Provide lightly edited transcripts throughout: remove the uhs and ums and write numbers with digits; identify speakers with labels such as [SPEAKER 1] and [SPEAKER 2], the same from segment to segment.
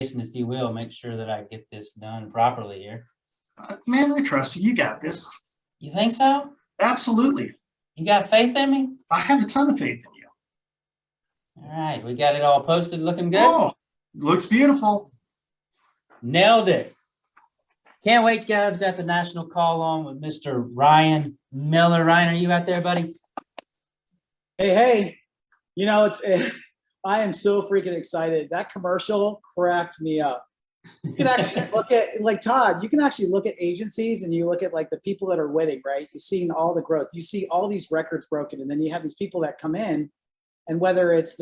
[SPEAKER 1] if you will, make sure that I get this done properly here.
[SPEAKER 2] Man, I trust you. You got this.
[SPEAKER 1] You think so?
[SPEAKER 2] Absolutely.
[SPEAKER 1] You got faith in me?
[SPEAKER 2] I have a ton of faith in you.
[SPEAKER 1] All right, we got it all posted, looking good.
[SPEAKER 2] Oh, looks beautiful.
[SPEAKER 1] Nailed it. Can't wait, guys. Got the national call on with Mr. Ryan Miller. Ryan, are you out there, buddy?
[SPEAKER 3] Hey, you know, I am so freaking excited. That commercial cracked me up. You can actually look at, like Todd, you can actually look at agencies and you look at like the people that are winning, right? You're seeing all the growth. You see all these records broken, and then you have these people that come in, and whether it's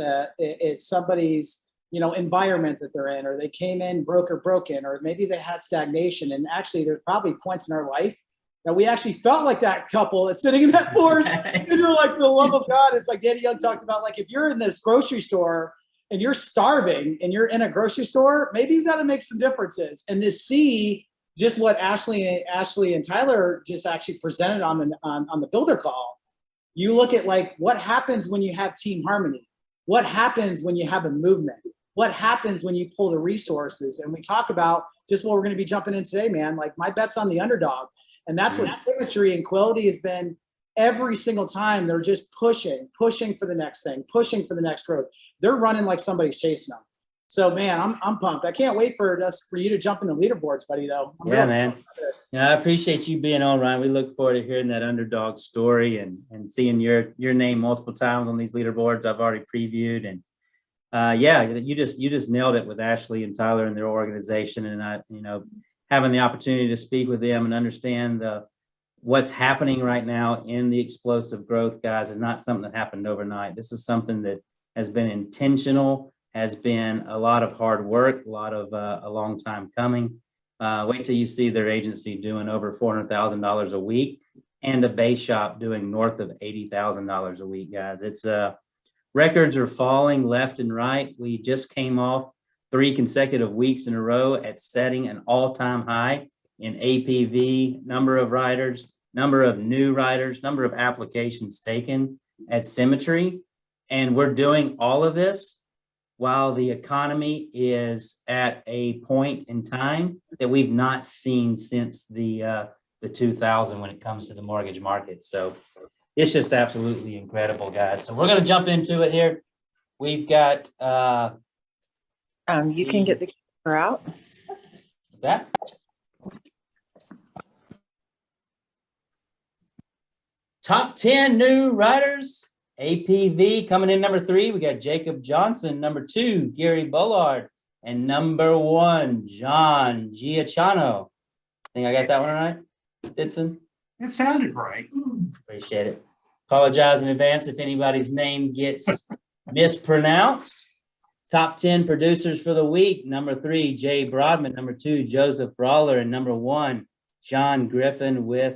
[SPEAKER 3] somebody's, you know, environment that they're in, or they came in broken, or maybe they had stagnation. And actually there's probably points in our life that we actually felt like that couple that's sitting in that forest. And you're like, for the love of God, it's like Danny Young talked about, like if you're in this grocery store and you're starving and you're in a grocery store, maybe you've got to make some differences. And to see just what Ashley and Tyler just actually presented on the builder call, you look at like what happens when you have team harmony, what happens when you have a movement, what happens when you pull the resources. And we talk about just what we're going to be jumping in today, man. Like my bet's on the underdog. And that's what Symmetry and Quality has been every single time. They're just pushing for the next thing, pushing for the next growth. They're running like somebody's chasing them. So, man, I'm pumped. I can't wait for you to jump in the leaderboards, buddy, though.
[SPEAKER 1] Yeah, man. Yeah, I appreciate you being on, Ryan. We look forward to hearing that underdog story and seeing your name multiple times on these leaderboards I've already previewed. And yeah, you just nailed it with Ashley and Tyler and their organization. And having the opportunity to speak with them and understand what's happening right now in the explosive growth, guys, is not something that happened overnight. This is something that has been intentional, has been a lot of hard work, a lot of a long time coming. Wait till you see their agency doing over $400,000 a week and a base shop doing north of $80,000 a week, guys. It's records are falling left and right. We just came off 3 consecutive weeks in a row at setting an all-time high in APV, number of riders, number of new riders, number of applications taken at Symmetry. And we're doing all of this while the economy is at a point in time that we've not seen since the 2000 when it comes to the mortgage market. So it's just absolutely incredible, guys. So we're going to jump into it here. We've got
[SPEAKER 4] you can get the camera out.
[SPEAKER 1] What's that? Top 10 new riders. APV coming in number 3. We got Jacob Johnson. Number 2, Gary Bullard. And number 1, John Giacchino. I think I got that one right, Ditson?
[SPEAKER 2] It sounded right.
[SPEAKER 1] Appreciate it. Apologize in advance if anybody's name gets mispronounced. Top 10 producers for the week. Number 3, Jay Broadman. Number 2, Joseph Brawler. And number 1, John Griffin with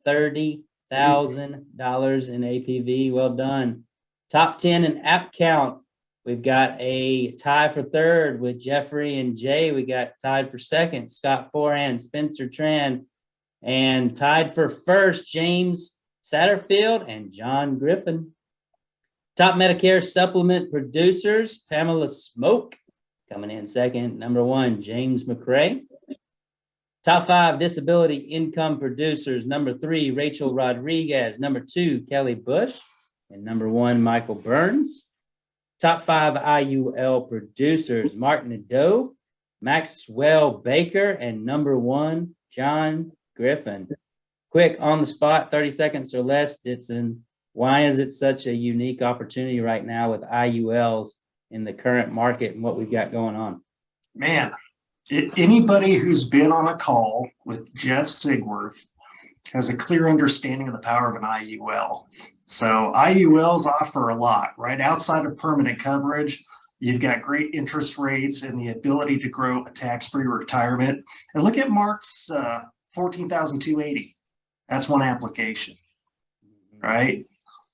[SPEAKER 1] $30,000 in APV. Well done. Top 10 in app count. We've got a tie for 3rd with Jeffrey and Jay. We got tied for 2nd, Scott Forehand, Spencer Tran. And tied for 1st, James Satterfield and John Griffin. Top Medicare supplement producers, Pamela Smoke coming in 2nd. Number 1, James McRae. Top 5 disability income producers, number 3, Rachel Rodriguez. Number 2, Kelly Bush. And number 1, Michael Burns. Top 5 IUL producers, Martin Nadeau, Maxwell Baker, and number 1, John Griffin. Quick, on the spot, 30 seconds or less, Ditson. Why is it such a unique opportunity right now with IULs in the current market and what we've got going on?
[SPEAKER 2] Man, anybody who's been on a call with Jeff Sigworth has a clear understanding of the power of an IUL. So IULs offer a lot, right? Outside of permanent coverage, you've got great interest rates and the ability to grow a tax-free retirement. And look at Mark's $14,280. That's one application, right?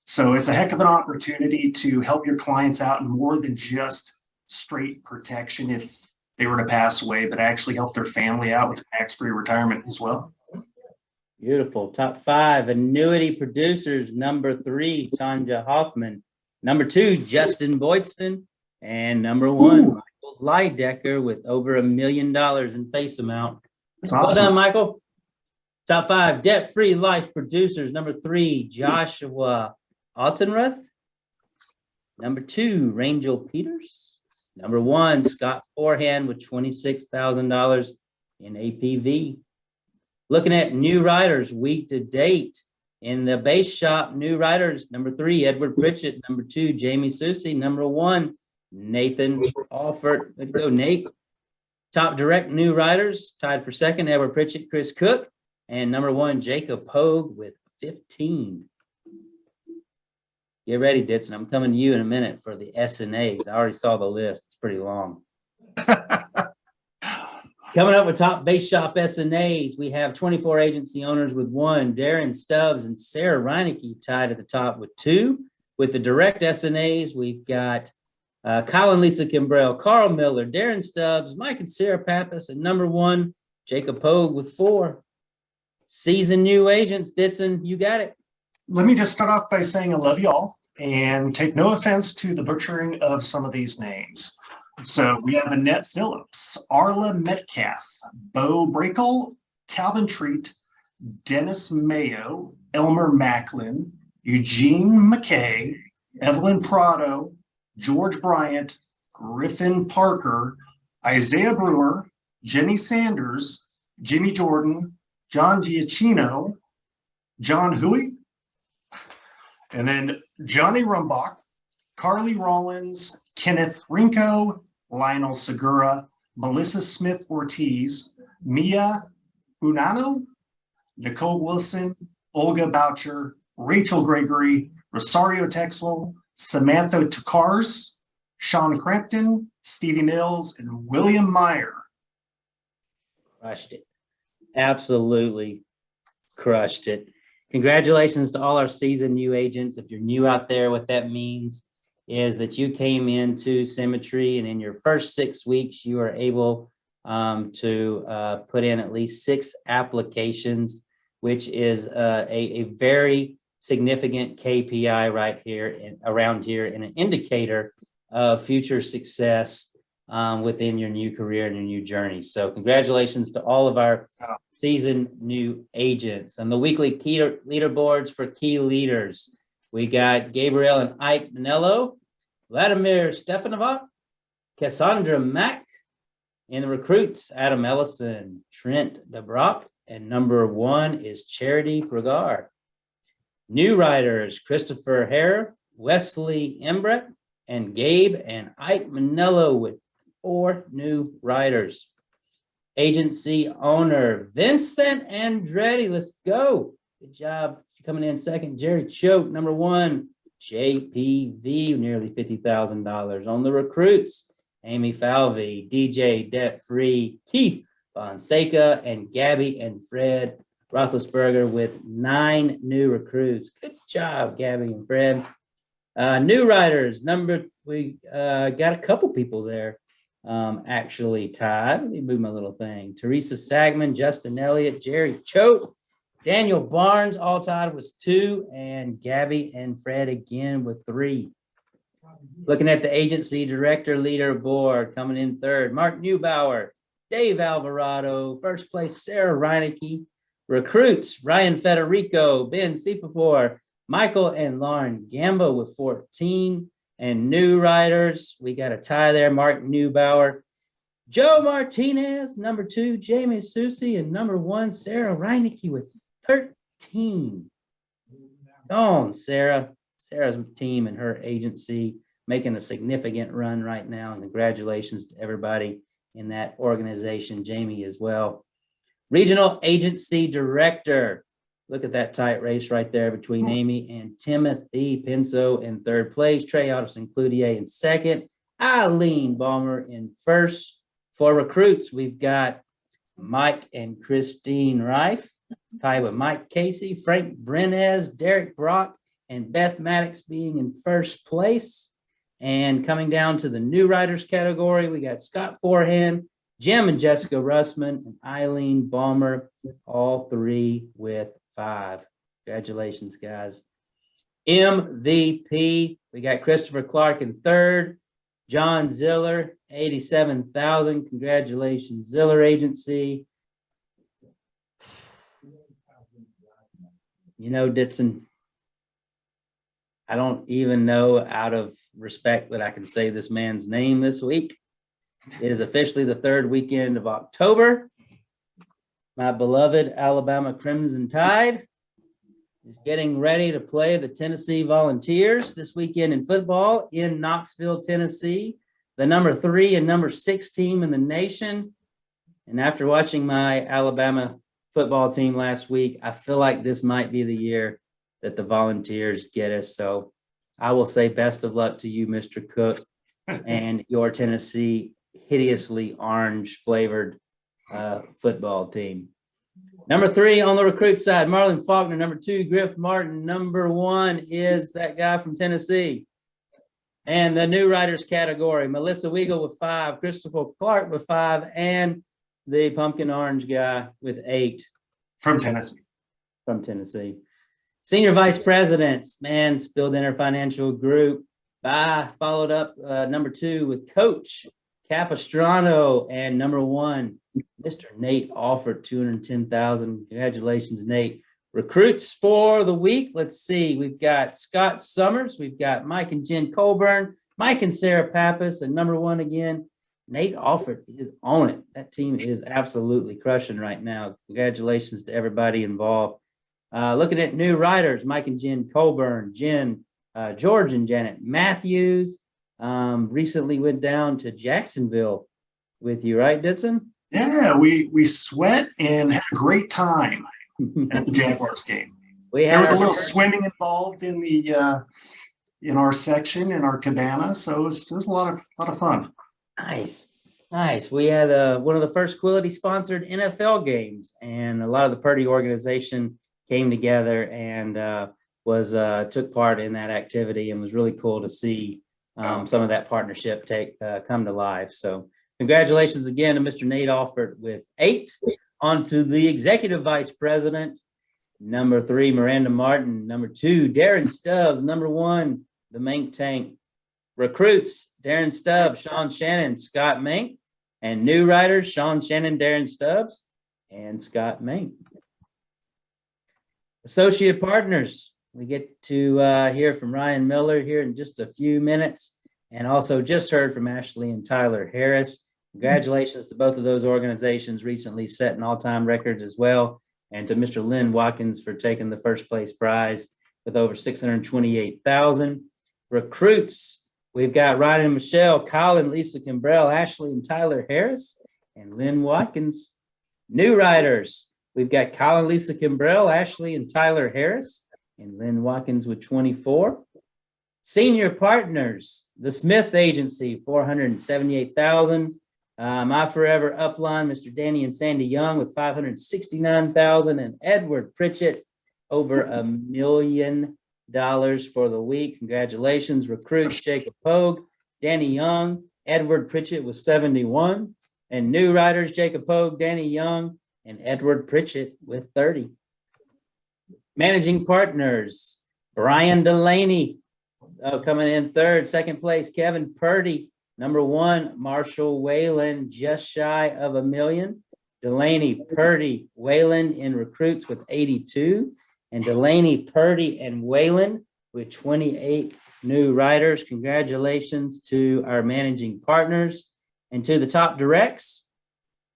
[SPEAKER 2] So it's a heck of an opportunity to help your clients out in more than just straight protection if they were to pass away, but actually help their family out with tax-free retirement as well.
[SPEAKER 1] Beautiful. Top 5 annuity producers. Number 3, Tanja Hoffman. Number 2, Justin Boydston. And number 1, Michael Michael Lydecker with over $1 million in face amount.
[SPEAKER 2] It's
[SPEAKER 1] Well
[SPEAKER 2] awesome.
[SPEAKER 1] done, Michael. Top 5 debt-free life producers. Number 3, Joshua Altenruth. Number 2, Rangel Peters. Number 1, Scott Forehand with $26,000 in APV. Looking at new riders week to date in the base shop, new riders. Number 3, Edward Pritchett. Number 2, Jamie Susie. Number 1, Nathan Alford. Let's go, Nate. Top direct new riders tied for second, Edward Pritchett, Chris Cook. And number 1, Jacob Pogue with 15. Get ready, Ditson. I'm coming to you in a minute for the S&As. I already saw the list. It's pretty long. Coming up with top base shop S&As, we have 24 agency owners with 1, Darren Stubbs and Sarah Reinecke tied at the top with 2. With the direct S&As, we've got Kyle and Lisa Kimbrell, Carl Miller, Darren Stubbs, Mike and Sarah Pappas, and number 1, Jacob Pogue with 4. Seasoned new agents, Ditson, you got it.
[SPEAKER 2] Let me just start off by saying I love you all and take no offense to the butchering of some of these names. So we have Annette Phillips, Arla Metcalf, Bo Brakel, Calvin Treat, Dennis Mayo, Elmer Macklin, Eugene McKay, Evelyn Prado, George Bryant, Griffin Parker, Isaiah Brewer, Jenny Sanders, Jimmy Jordan, John Giacchino, John Huey, and then Johnny Rumbach, Carly Rollins, Kenneth Rinko, Lionel Segura, Melissa Smith Ortiz, Mia Unano, Nicole Wilson, Olga Boucher, Rachel Gregory, Rosario Texel, Samantha Tukars, Sean Crampton, Stevie Mills, and William Meyer.
[SPEAKER 1] Crushed it. Absolutely crushed it. Congratulations to all our seasoned new agents. If you're new out there, what that means is that you came into Symmetry, and in your first 6 weeks, you are able to put in at least 6 applications, which is a very significant KPI right here around here, and an indicator of future success within your new career and your new journey. So congratulations to all of our seasoned new agents. And the weekly key leaderboards for key leaders. We got Gabriel and Ike Manello, Vladimir Stefanova, Cassandra Mack. In the recruits, Adam Ellison, Trent DeBrock, and number 1 is Charity Bragar. New riders, Christopher Hare, Wesley Embrecht, and Gabe and Ike Manello with 4 new riders. Agency owner, Vincent Andretti. Let's go. Good job coming in second. Jerry Choate, number 1, JPV, nearly $50,000. On the recruits, Amy Falvey, DJ Debt Free, Keith Fonseca, and Gabby and Fred Roethlisberger with 9 new recruits. Good job, Gabby and Fred. New riders, we got a couple people there actually tied. Let me move my little thing. Teresa Sagman, Justin Elliott, Jerry Choate, Daniel Barnes, all tied with 2, and Gabby and Fred again with 3. Looking at the agency director leaderboard, coming in third, Mark Newbauer, Dave Alvarado, first place, Sarah Reinecke. Recruits, Ryan Federico, Ben Sifapor, Michael and Lauren Gamba with 14. And new riders, we got a tie there, Mark Newbauer, Joe Martinez, number 2, Jamie Susie, and number 1, Sarah Reinecke with 13. Go on, Sarah. Sarah's team and her agency making a significant run right now. And congratulations to everybody in that organization, Jamie as well. Regional agency director. Look at that tight race right there between Amy and Timothy Pinso in third place, Trey Otterson-Cloutier in second, Eileen Balmer in first. For recruits, we've got Mike and Christine Reif, tied with Mike Casey, Frank Brenez, Derek Brock, and Beth Maddox being in first place. And coming down to the new riders category, we got Scott Forehand, Jim and Jessica Russman, and Eileen Balmer, all 3 with 5. Congratulations, guys. MVP, we got Christopher Clark in third, John Ziller 87,000. Congratulations, Ziller Agency. You know, Ditson, I don't even know out of respect that I can say this man's name this week. It is officially the third weekend of October. My beloved Alabama Crimson Tide is getting ready to play the Tennessee Volunteers this weekend in football in Knoxville, Tennessee, the number 3 and number 6 team in the nation. And after watching my Alabama football team last week, I feel like this might be the year that the Volunteers get us. So I will say best of luck to you, Mr. Cook, and your Tennessee hideously orange flavored football team. Number 3 on the recruit side, Marlon Faulkner. Number 2, Griff Martin. Number 1 is that guy from Tennessee. And the new writers category, Melissa Weigel with 5, Christopher Clark with 5, and the pumpkin orange guy with 8.
[SPEAKER 2] From Tennessee.
[SPEAKER 1] From Tennessee. Senior vice presidents, man, Symmetry Financial Group. Followed up number 2 with Coach Capistrano, and number 1, Mr. Nate Alford, 210,000. Congratulations, Nate. Recruits for the week. Let's see. We've got Scott Summers. We've got Mike and Jen Colburn, Mike and Sarah Pappas, and number 1 again, Nate Alford is on it. That team is absolutely crushing right now. Congratulations to everybody involved. Looking at new writers, Mike and Jen Colburn, George and Janet Matthews. Recently went down to Jacksonville with you, right, Ditson?
[SPEAKER 2] Yeah, we sweat and had a great time at the Jaguars game. There was a little swimming involved in the in our section, in our cabana, so it was a lot of fun.
[SPEAKER 1] Nice. We had one of the first Quility sponsored NFL games, and a lot of the Purdy organization came together and took part in that activity, and was really cool to see some of that partnership come to life. So congratulations again to Mr. Nate Alford with 8. On to the executive vice president, number 3, Miranda Martin, number 2, Darren Stubbs, number 1, the Mink Tank. Recruits, Darren Stubbs, Sean Shannon, Scott Mink, and new writers, Sean Shannon, Darren Stubbs, and Scott Mink. Associate partners, we get to hear from Ryan Miller here in just a few minutes, and also just heard from Ashley and Tyler Harris. Congratulations to both of those organizations, recently setting all-time records as well, and to Mr. Lynn Watkins for taking the first place prize with over 628,000. Recruits, we've got Ryan and Michelle, Kyle and Lisa Kimbrell, Ashley and Tyler Harris, and Lynn Watkins. New writers, we've got Kyle and Lisa Kimbrell, Ashley and Tyler Harris, and Lynn Watkins with 24. Senior partners, the Smith Agency, 478,000. My forever upline, Mr. Danny and Sandy Young with 569,000, and Edward Pritchett over $1 million for the week. Congratulations. Recruits, Jacob Pogue, Danny Young, Edward Pritchett with 71, and new writers, Jacob Pogue, Danny Young, and Edward Pritchett with 30. Managing partners, Brian Delaney coming in 3rd. 2nd place, Kevin Purdy. Number 1, Marshall Whalen, just shy of $1 million. Delaney, Purdy, Whalen in recruits with 82. And Delaney, Purdy, and Whalen with 28 new writers. Congratulations to our managing partners. And to the top directs,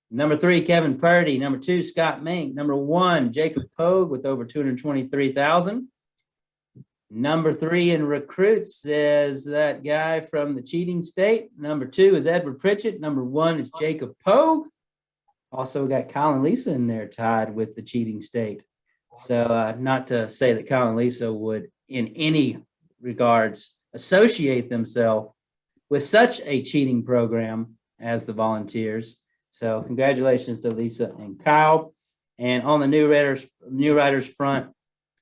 [SPEAKER 1] number 3, Kevin Purdy. Number 2, Scott Mink. Number 1, Jacob Pogue with over 223,000. Number 3 in recruits is that guy from the cheating state. Number 2 is Edward Pritchett. Number 1 is Jacob Pogue. Also got Kyle and Lisa in there tied with the cheating state. So not to say that Kyle and Lisa would in any regards associate themselves with such a cheating program as the Volunteers. So congratulations to Lisa and Kyle. And on the new writers front,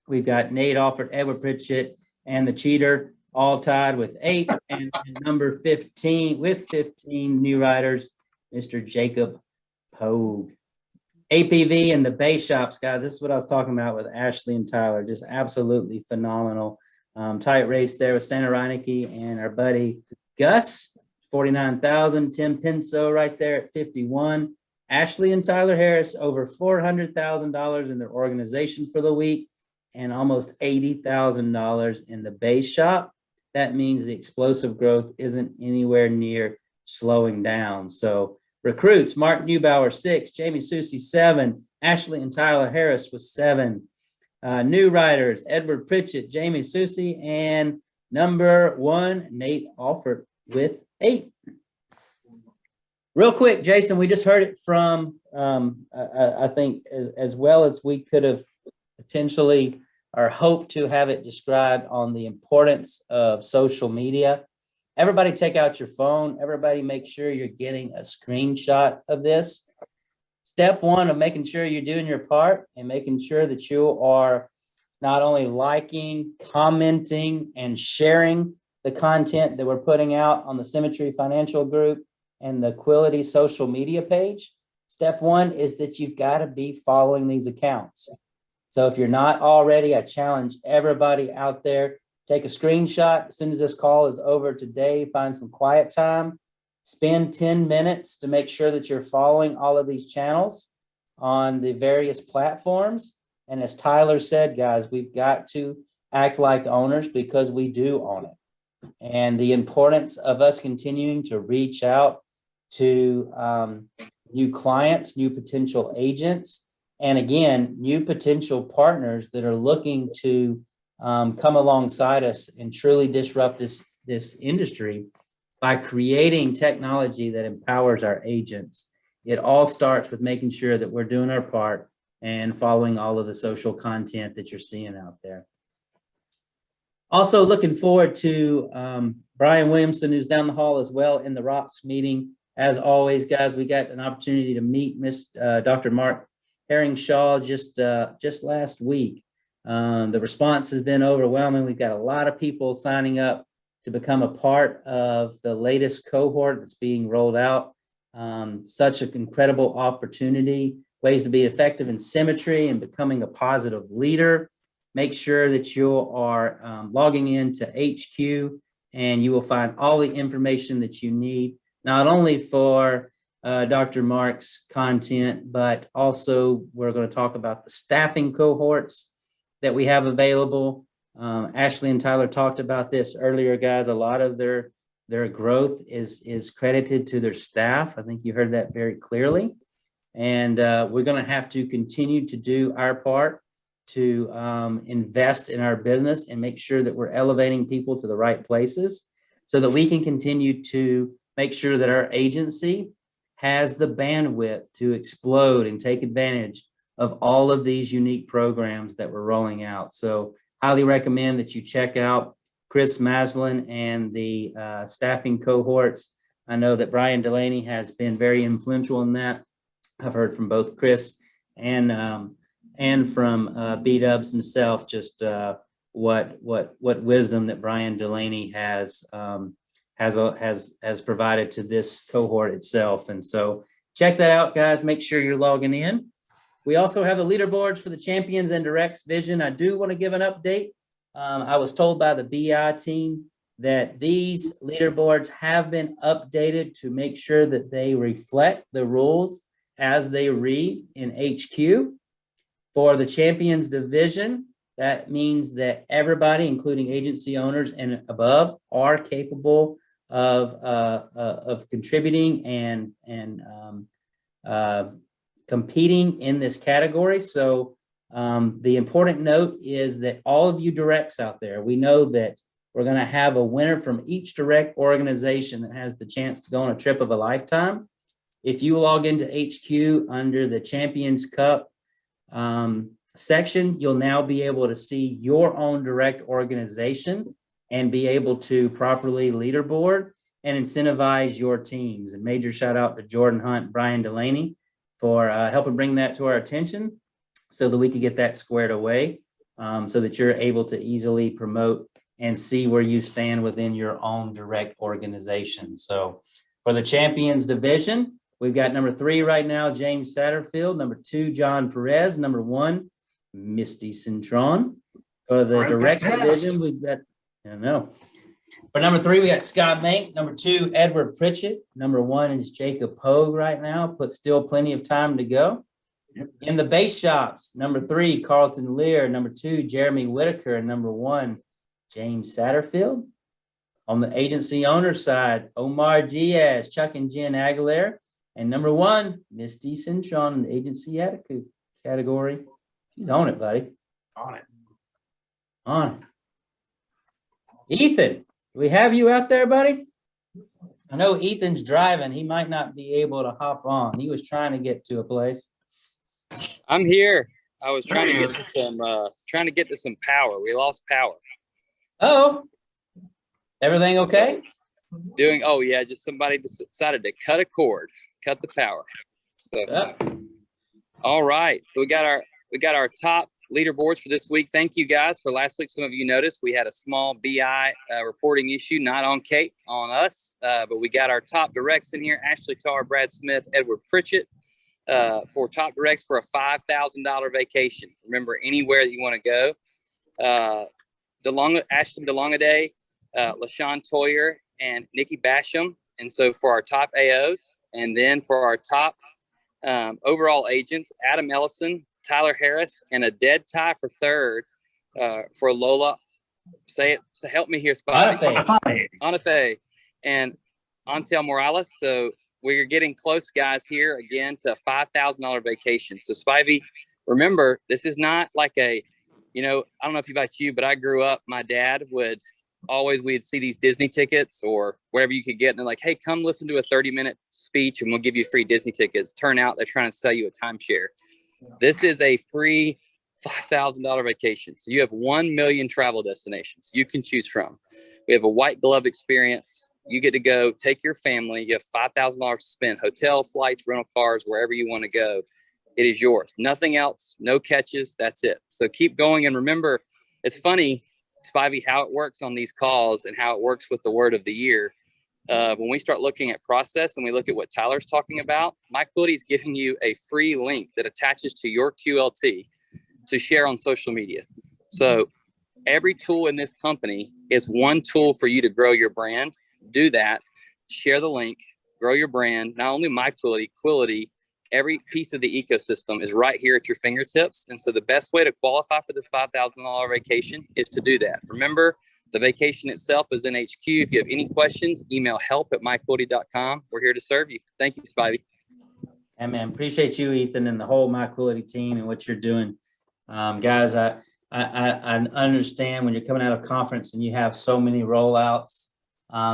[SPEAKER 1] we've got Nate Alford, Edward Pritchett, and the cheater all tied with 8. And number 15 with 15 new writers, Mr. Jacob Pogue. APV and the Bay Shops, guys, this is what I was talking about with Ashley and Tyler. Just absolutely phenomenal. Tight race there with Santa Reineke and our buddy Gus 49,000. Tim Pinso right there at 51. Ashley and Tyler Harris over $400,000 in their organization for the week and almost $80,000 in the base shop. That means the explosive growth isn't anywhere near slowing down. So recruits, Mark Newbauer, 6, Jamie Susie, 7, Ashley and Tyler Harris with 7. New writers, Edward Pritchett, Jamie Susie, and number 1, Nate Alford with 8. Real quick, Jason, we just heard it from, I think, as well as we could have potentially or hoped to have it described on the importance of social media. Everybody take out your phone. Everybody make sure you're getting a screenshot of this. Step 1 of making sure you're doing your part and making sure that you are not only liking, commenting, and sharing the content that we're putting out on the Symmetry Financial Group and the Quility social media page. Step 1 is that you've got to be following these accounts. So if you're not already, I challenge everybody out there, take a screenshot. As soon as this call is over today, find some quiet time, spend 10 minutes to make sure that you're following all of these channels on the various platforms. And as Tyler said, guys, we've got to act like owners because we do own it. And the importance of us continuing to reach out to new clients, new potential agents, and again, new potential partners that are looking to come alongside us and truly disrupt this industry by creating technology that empowers our agents. It all starts with making sure that we're doing our part and following all of the social content that you're seeing out there. Also looking forward to Brian Williamson, who's down the hall as well in the ROPS meeting. As always, guys, we got an opportunity to meet Dr. Mark Herring-Shaw just last week. The response has been overwhelming. We've got a lot of people signing up to become a part of the latest cohort that's being rolled out. Such an incredible opportunity, ways to be effective in Symmetry and becoming a positive leader. Make sure that you are logging into HQ and you will find all the information that you need, not only for Dr. Mark's content, but also we're going to talk about the staffing cohorts that we have available. Ashley and Tyler talked about this earlier, guys. A lot of their growth is credited to their staff. I think you heard that very clearly. And we're going to have to continue to do our part to invest in our business and make sure that we're elevating people to the right places so that we can continue to make sure that our agency has the bandwidth to explode and take advantage of all of these unique programs that we're rolling out. So highly recommend that you check out Chris Maslin and the staffing cohorts. I know that Brian Delaney has been very influential in that. I've heard from both Chris and from B-Dubs himself, just what wisdom that Brian Delaney has provided to this cohort itself. And so check that out, guys. Make sure you're logging in. We also have the leaderboards for the champions and directs vision. I do want to give an update. I was told by the BI team that these leaderboards have been updated to make sure that they reflect the rules as they read in HQ. For the champions division, that means that everybody, including agency owners and above, are capable of contributing and competing in this category. So the important note is that all of you directs out there, we know that we're going to have a winner from each direct organization that has the chance to go on a trip of a lifetime. If you log into HQ under the Champions Cup section, you'll now be able to see your own direct organization and be able to properly leaderboard and incentivize your teams. And major shout out to Jordan Hunt, Brian Delaney for helping bring that to our attention so that we could get that squared away so that you're able to easily promote and see where you stand within your own direct organization. So for the champions division, we've got number 3 right now, James Satterfield. Number 2, John Perez. Number 1, Misty Cintron. For the directs division, we've got, I don't know. For number 3, we got Scott Bank. Number 2, Edward Pritchett. Number 1 is Jacob Pogue right now, but still plenty of time to go.
[SPEAKER 2] Yep.
[SPEAKER 1] In the base shops, number 3, Carlton Lear. Number 2, Jeremy Whitaker. And number 1, James Satterfield. On the agency owner side, Omar Diaz, Chuck and Jen Aguilera. And number 1, Misty Cintron in the agency attitude category. She's on it, buddy.
[SPEAKER 2] On it.
[SPEAKER 1] On it. Ethan, do we have you out there, buddy? I know Ethan's driving. He might not be able to hop on. He was trying to get to a place.
[SPEAKER 4] I'm here. I was trying
[SPEAKER 2] There
[SPEAKER 4] to
[SPEAKER 2] he
[SPEAKER 4] get to some power. We lost power.
[SPEAKER 1] Oh, everything okay?
[SPEAKER 4] Oh yeah, just somebody decided to cut a cord, cut the power. So, all right. So we got our top leaderboards for this week. Thank you guys for last week. Some of you noticed we had a small BI reporting issue, not on Kate, on us, but we got our top directs in here: Ashley Tarr, Brad Smith, Edward Pritchett, for top directs for a $5,000 vacation. Remember, anywhere that you want to go. Ashton DeLongaday, LaShawn Toyer, and Nikki Basham. And so for our top AOs, and then for our top overall agents, Adam Ellison, Tyler Harris, and a dead tie for third for Lola. Say it. So help me here, Spotty. Anafe and Antel Morales. So we're getting close, guys, here again to a $5,000 vacation. So Spivey, remember, this is not like I don't know if about you, but I grew up, my dad would always, we'd see these Disney tickets or whatever you could get. And they're like, hey, come listen to a 30-minute speech and we'll give you free Disney tickets. Turn out they're trying to sell you a timeshare. This is a free $5,000 vacation. So you have 1 million travel destinations you can choose from. We have a white glove experience. You get to go take your family. You have $5,000 to spend, hotel, flights, rental cars, wherever you want to go. It is yours. Nothing else, no catches. That's it. So keep going. And remember, it's funny, Spivey, how it works on these calls and how it works with the word of the year. When we start looking at process and we look at what Tyler's talking about, Mike Quilty's giving you a free link that attaches to your QLT to share on social media. So every tool in this company is one tool for you to grow your brand. Do that, share the link, grow your brand. Not only Mike Quilty, every piece of the ecosystem is right here at your fingertips. And so the best way to qualify for this $5,000 vacation is to do that. Remember, the vacation itself is in HQ. If you have any questions, email help@myquilty.com. We're here to serve you. Thank you, Spivey.
[SPEAKER 1] And man, appreciate you, Ethan, and the whole My Quilty team and what you're doing. Guys, I understand when you're coming out of conference and you have so many rollouts,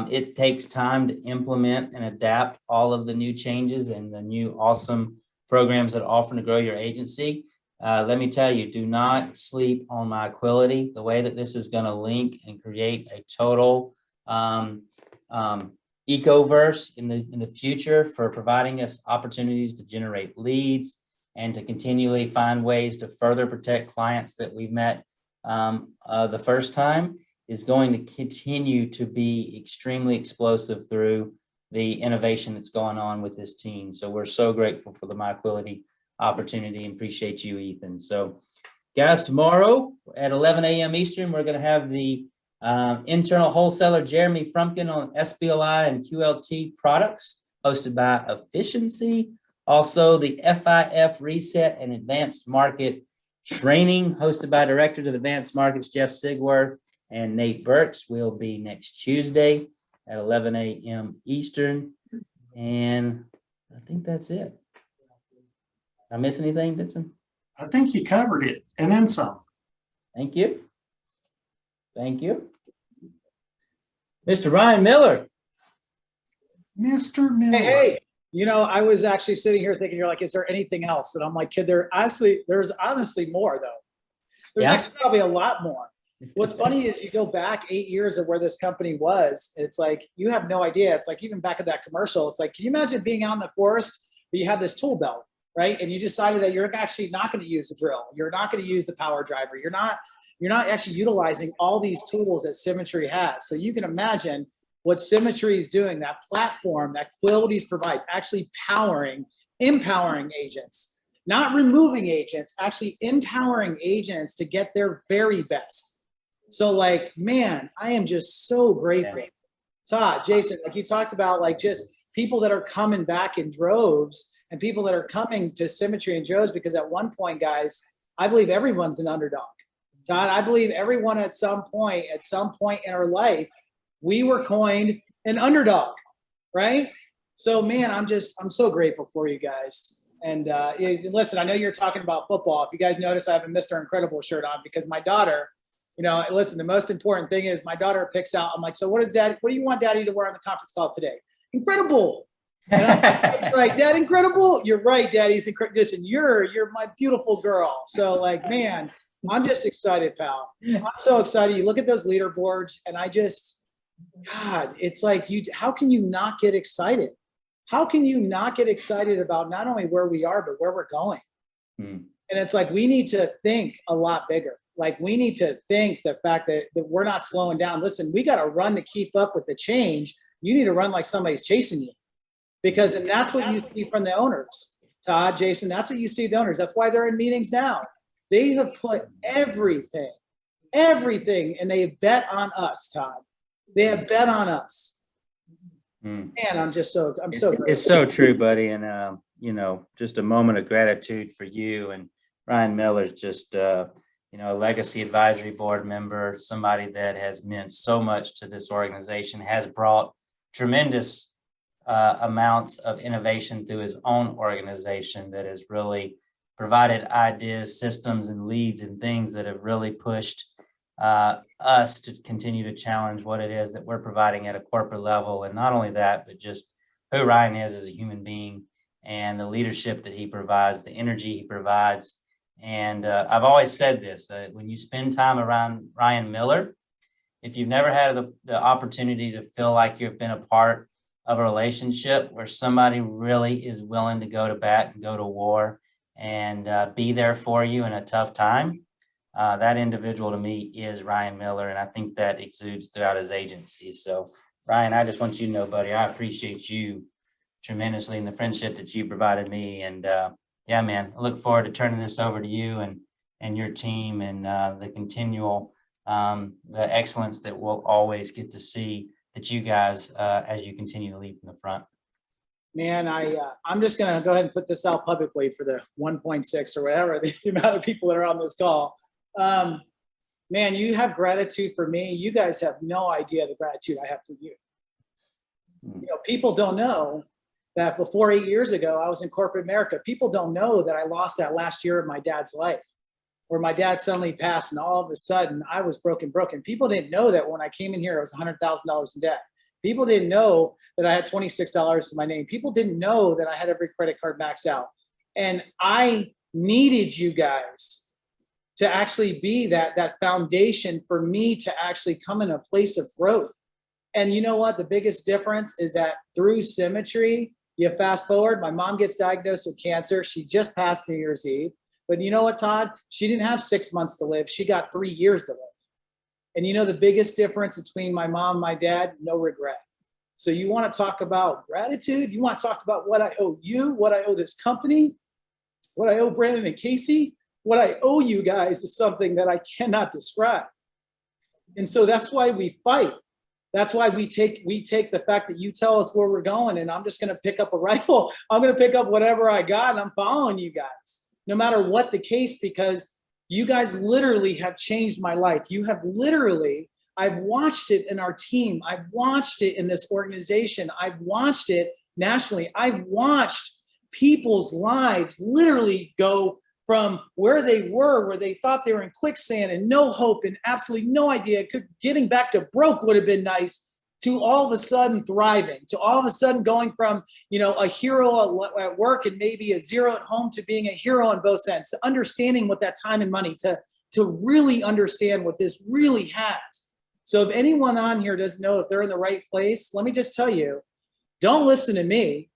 [SPEAKER 1] it takes time to implement and adapt all of the new changes and the new awesome programs that are offering to grow your agency. Let me tell you, do not sleep on My Quilty. The way that this is going to link and create a total ecoverse in the future for providing us opportunities to generate leads and to continually find ways to further protect clients that we've met the first time is going to continue to be extremely explosive through the innovation that's going on with this team. So we're so grateful for the My Quilty opportunity and appreciate you, Ethan. So guys, tomorrow at 11 a.m. Eastern, we're going to have the internal wholesaler Jeremy Frumpkin on SBLI and QLT products hosted by Efficiency. Also the FIF Reset and Advanced Market Training hosted by Directors of Advanced Markets Jeff Sigworth and Nate Burks will be next Tuesday at 11 a.m. Eastern. And I think that's it. Did I miss anything, Ditson?
[SPEAKER 2] I think you covered it and then some.
[SPEAKER 1] Thank you. Thank you. Mr. Ryan Miller.
[SPEAKER 2] Mr. Miller.
[SPEAKER 3] Hey, I was actually sitting here thinking, you're like, is there anything else? And I'm like, kid, there's honestly more though. There's actually probably a lot more. What's funny is you go back 8 years of where this company was. It's like, you have no idea. It's like, even back at that commercial, it's like, can you imagine being out in the forest, but you have this tool belt, right? And you decided that you're actually not going to use the drill. You're not going to use the power driver. You're not actually utilizing all these tools that Symmetry has. So you can imagine what Symmetry is doing, that platform that Quilty's provide, actually empowering agents, not removing agents, actually empowering agents to get their very best. So like, man, I am just so grateful.
[SPEAKER 1] Yeah.
[SPEAKER 3] Todd, Jason, like you talked about, like just people that are coming back in droves and people that are coming to Symmetry in droves, because at one point, guys, I believe everyone's an underdog. Todd, I believe everyone at some point in our life, we were coined an underdog, right? So man, I'm so grateful for you guys. And listen, I know you're talking about football. If you guys notice, I have a Mr. Incredible shirt on because my daughter, listen, the most important thing is my daughter picks out. I'm like, so what do you want daddy to wear on the conference call today? Incredible. And I'm like, right, Dad, incredible. You're right, Daddy's incredible. Listen, you're my beautiful girl. So like, man, I'm just excited, pal. I'm so excited. You look at those leaderboards and God, it's like how can you not get excited? How can you not get excited about not only where we are, but where we're going? And it's like, we need to think a lot bigger. Like we need to think the fact that we're not slowing down. Listen, we got to run to keep up with the change. You need to run like somebody's chasing you, because and that's what you see from the owners. Todd, Jason, that's what you see the owners. That's why they're in meetings now. They have put everything, and they have bet on us, Todd. They have bet on us. Man, it's
[SPEAKER 1] so true, buddy. And, just a moment of gratitude for you. And Ryan Miller's just, a legacy advisory board member, somebody that has meant so much to this organization, has brought tremendous amounts of innovation through his own organization that has really provided ideas, systems, and leads and things that have really pushed us to continue to challenge what it is that we're providing at a corporate level. And not only that, but just who Ryan is as a human being and the leadership that he provides, the energy he provides. And I've always said this, when you spend time around Ryan Miller, if you've never had the opportunity to feel like you've been a part of a relationship where somebody really is willing to go to bat and go to war and be there for you in a tough time, that individual to me is Ryan Miller. And I think that exudes throughout his agency. So Ryan, I just want you to know, buddy, I appreciate you tremendously and the friendship that you provided me. And yeah, man, I look forward to turning this over to you and your team and the continual, the excellence that we'll always get to see that you guys, as you continue to lead from the front.
[SPEAKER 3] Man, I'm just going to go ahead and put this out publicly for the 1.6 or whatever, the amount of people that are on this call. Man, you have gratitude for me. You guys have no idea the gratitude I have for you. People don't know that before 8 years ago, I was in corporate America. People don't know that I lost that last year of my dad's life, where my dad suddenly passed and all of a sudden I was broken. People didn't know that when I came in here, I was $100,000 in debt. People didn't know that I had $26 to my name. People didn't know that I had every credit card maxed out. And I needed you guys to actually be that foundation for me to actually come in a place of growth. And you know what? The biggest difference is that through Symmetry, you fast forward, my mom gets diagnosed with cancer. She just passed New Year's Eve. But you know what, Todd? She didn't have 6 months to live. She got 3 years to live. And you know the biggest difference between my mom and my dad? No regret. So you want to talk about gratitude? You want to talk about what I owe you, what I owe this company, what I owe Brandon and Casey? What I owe you guys is something that I cannot describe. And so that's why we fight. That's why we take the fact that you tell us where we're going, and I'm just going to pick up a rifle. I'm going to pick up whatever I got, and I'm following you guys, no matter what the case, because you guys literally have changed my life. You have literally, I've watched it in our team. I've watched it in this organization. I've watched it nationally. I've watched people's lives literally go from where they were, where they thought they were in quicksand and no hope and absolutely no idea. Getting back to broke would have been nice, to all of a sudden thriving, to all of a sudden going from, a hero at work and maybe a zero at home to being a hero on both ends, to understanding what that time and money, to really understand what this really has. So if anyone on here doesn't know if they're in the right place, let me just tell you, don't listen to me.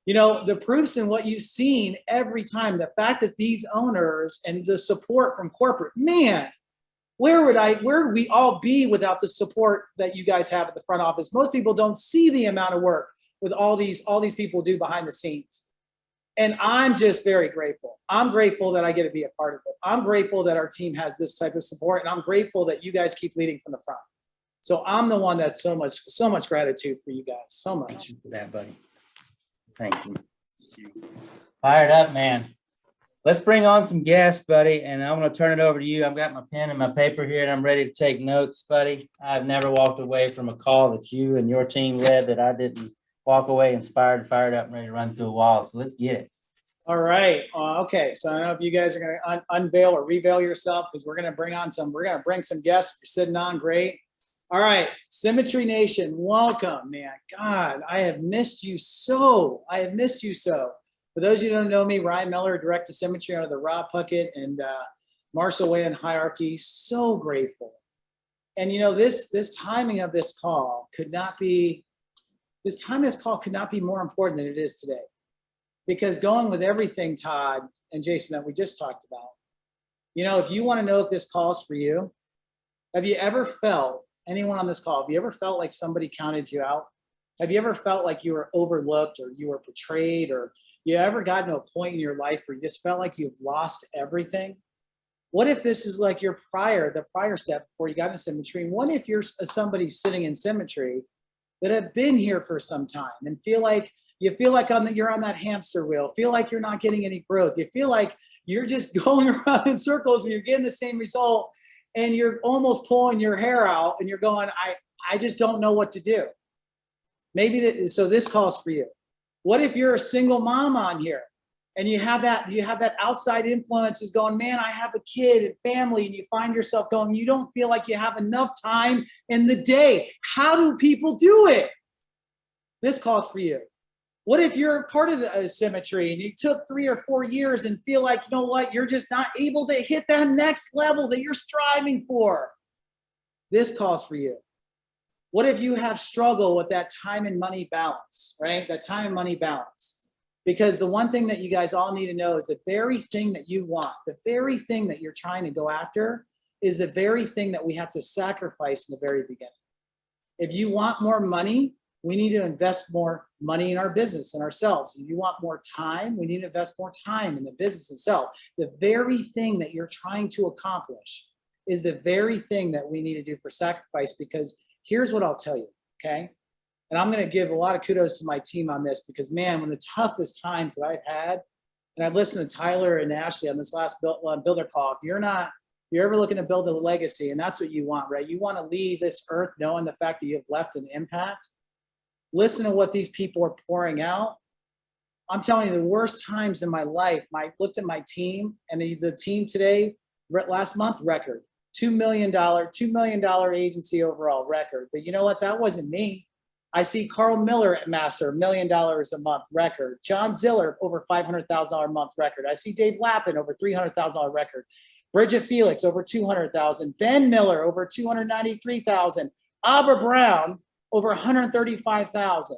[SPEAKER 3] The proof's in what you've seen every time. The fact that these owners and the support from corporate, man, where would we all be without the support that you guys have at the front office? Most people don't see the amount of work with all these people do behind the scenes. And I'm just very grateful. I'm grateful that I get to be a part of it. I'm grateful that our team has this type of support, and I'm grateful that you guys keep leading from the front. So I'm the one that's so much gratitude for you guys. So much.
[SPEAKER 1] Thank you for that, buddy. Thank you. Fired up, man. Let's bring on some guests, buddy, and I'm going to turn it over to you. I've got my pen and my paper here, and I'm ready to take notes, buddy. I've never walked away from a call that you and your team led that I didn't walk away inspired, fired up, and ready to run through a wall. So let's get it.
[SPEAKER 3] All right. Okay. So I don't know if you guys are going to unveil or reveal yourself, because we're going to bring some guests. If you're sitting on, great. All right. Symmetry Nation, welcome, man. God, I have missed you so. For those of you who don't know me, Ryan Miller, Direct to Symmetry under the Rob Puckett and Marshall Whalen hierarchy. So grateful. And this timing of this call could not be more important than it is today. Because going with everything, Todd and Jason, that we just talked about, if you want to know if this call's for you, have you ever felt, anyone on this call, have you ever felt like somebody counted you out? Have you ever felt like you were overlooked or you were betrayed, or you ever gotten to a point in your life where you just felt like you've lost everything? What if this is like the prior step before you got into Symmetry? And what if you're somebody sitting in Symmetry that have been here for some time and feel like you're on that hamster wheel, feel like you're not getting any growth, you feel like you're just going around in circles and you're getting the same result, and you're almost pulling your hair out and you're going, I just don't know what to do. So this calls for you. What if you're a single mom on here and you have that outside influences going, man, I have a kid and family, and you find yourself going, you don't feel like you have enough time in the day. How do people do it? This calls for you. What if you're part of the Symmetry and you took 3 or 4 years and feel like, you know what, you're just not able to hit that next level that you're striving for? This calls for you. What if you have struggled with that time and money balance, right? That time and money balance. Because the one thing that you guys all need to know is the very thing that you want, the very thing that you're trying to go after, is the very thing that we have to sacrifice in the very beginning. If you want more money, we need to invest more money in our business and ourselves. If you want more time, we need to invest more time in the business itself. The very thing that you're trying to accomplish is the very thing that we need to do for sacrifice, because here's what I'll tell you, okay? And I'm going to give a lot of kudos to my team on this, because, man, one of the toughest times that I've had, and I've listened to Tyler and Ashley on this last builder call, if you're ever looking to build a legacy, and that's what you want, right? You want to leave this earth knowing the fact that you've left an impact. Listen to what these people are pouring out. I'm telling you, the worst times in my life, I looked at my team, and the team today, last month, record. $2 million agency overall record. But you know what? That wasn't me. I see Carl Miller at Master, $1 million a month record. John Ziller, over $500,000 a month record. I see Dave Lappin, over $300,000 record. Bridget Felix, over $200,000. Ben Miller, over $293,000. Abra Brown, over $135,000.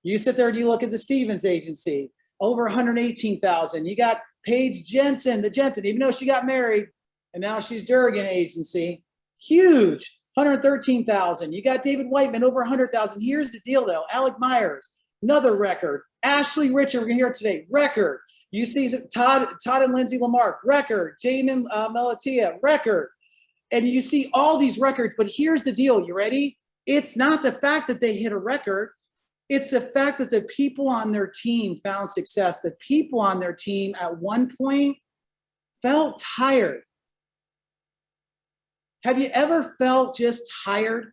[SPEAKER 3] You sit there and you look at the Stevens Agency, over $118,000. You got Paige Jensen, even though she got married, and now she's Durgan Agency, huge, $113,000. You got David Whiteman, over $100,000. Here's the deal, though. Alec Myers, another record. Ashley Richard, we're going to hear it today, record. You see Todd and Lindsay Lamarck, record. Jamin Melatia, record. And you see all these records, but here's the deal. You ready? It's not the fact that they hit a record. It's the fact that the people on their team found success. The people on their team at one point felt tired. Have you ever felt just tired?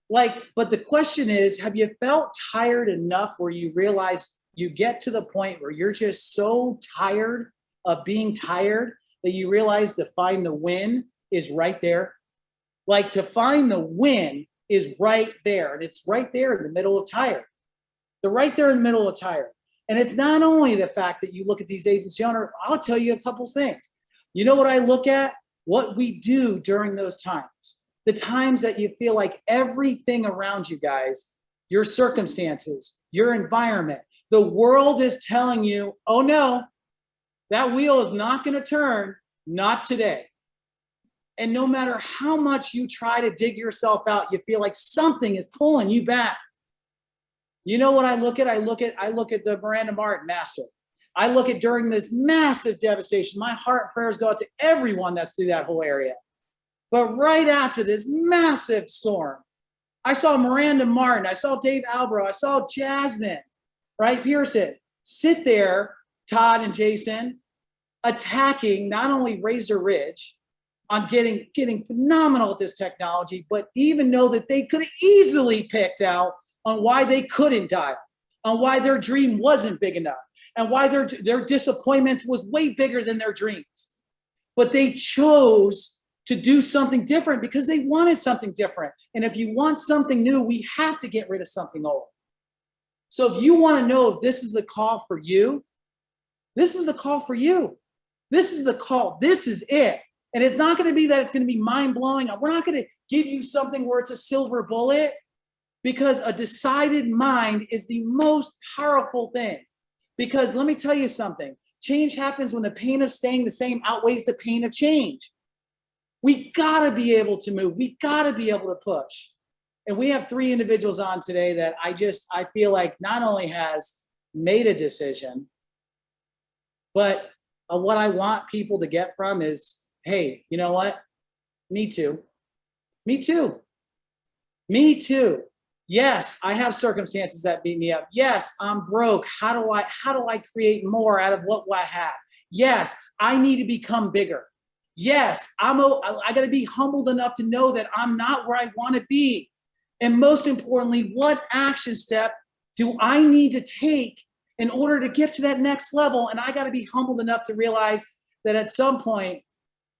[SPEAKER 3] But the question is, have you felt tired enough where you realize you get to the point where you're just so tired of being tired that you realize to find the win is right there? To find the win is right there. And it's right there in the middle of tired. They're right there in the middle of tired. And it's not only the fact that you look at these agency owners. I'll tell you a couple things. You know what I look at? What we do during those times. The times that you feel like everything around you guys, your circumstances, your environment, the world is telling you, oh no, that wheel is not going to turn, not today. And no matter how much you try to dig yourself out, you feel like something is pulling you back. You know what I look at? I look at the Miranda Martin Master. I look at during this massive devastation, my heart and prayers go out to everyone that's through that whole area. But right after this massive storm, I saw Miranda Martin, I saw Dave Albro, I saw Jasmine, right, Pearson, sit there, Todd and Jason, attacking not only Razor Ridge on getting phenomenal at this technology, but even know that they could have easily picked out on why they couldn't dial, on why their dream wasn't big enough, and why their disappointments was way bigger than their dreams. But they chose to do something different because they wanted something different. And if you want something new, we have to get rid of something old. So if you want to know if this is the call for you, this is the call for you. This is the call. This is it. And it's not going to be that it's going to be mind-blowing. We're not going to give you something where it's a silver bullet, because a decided mind is the most powerful thing. Because let me tell you something. Change happens when the pain of staying the same outweighs the pain of change. We got to be able to move. We got to be able to push. And we have 3 individuals on today that I feel like not only has made a decision, but what I want people to get from is, hey, you know what? Me too. Me too. Me too. Yes, I have circumstances that beat me up. Yes, I'm broke. How do I create more out of what I have? Yes, I need to become bigger. Yes, I got to be humbled enough to know that I'm not where I want to be. And most importantly, what action step do I need to take in order to get to that next level? And I got to be humbled enough to realize that at some point,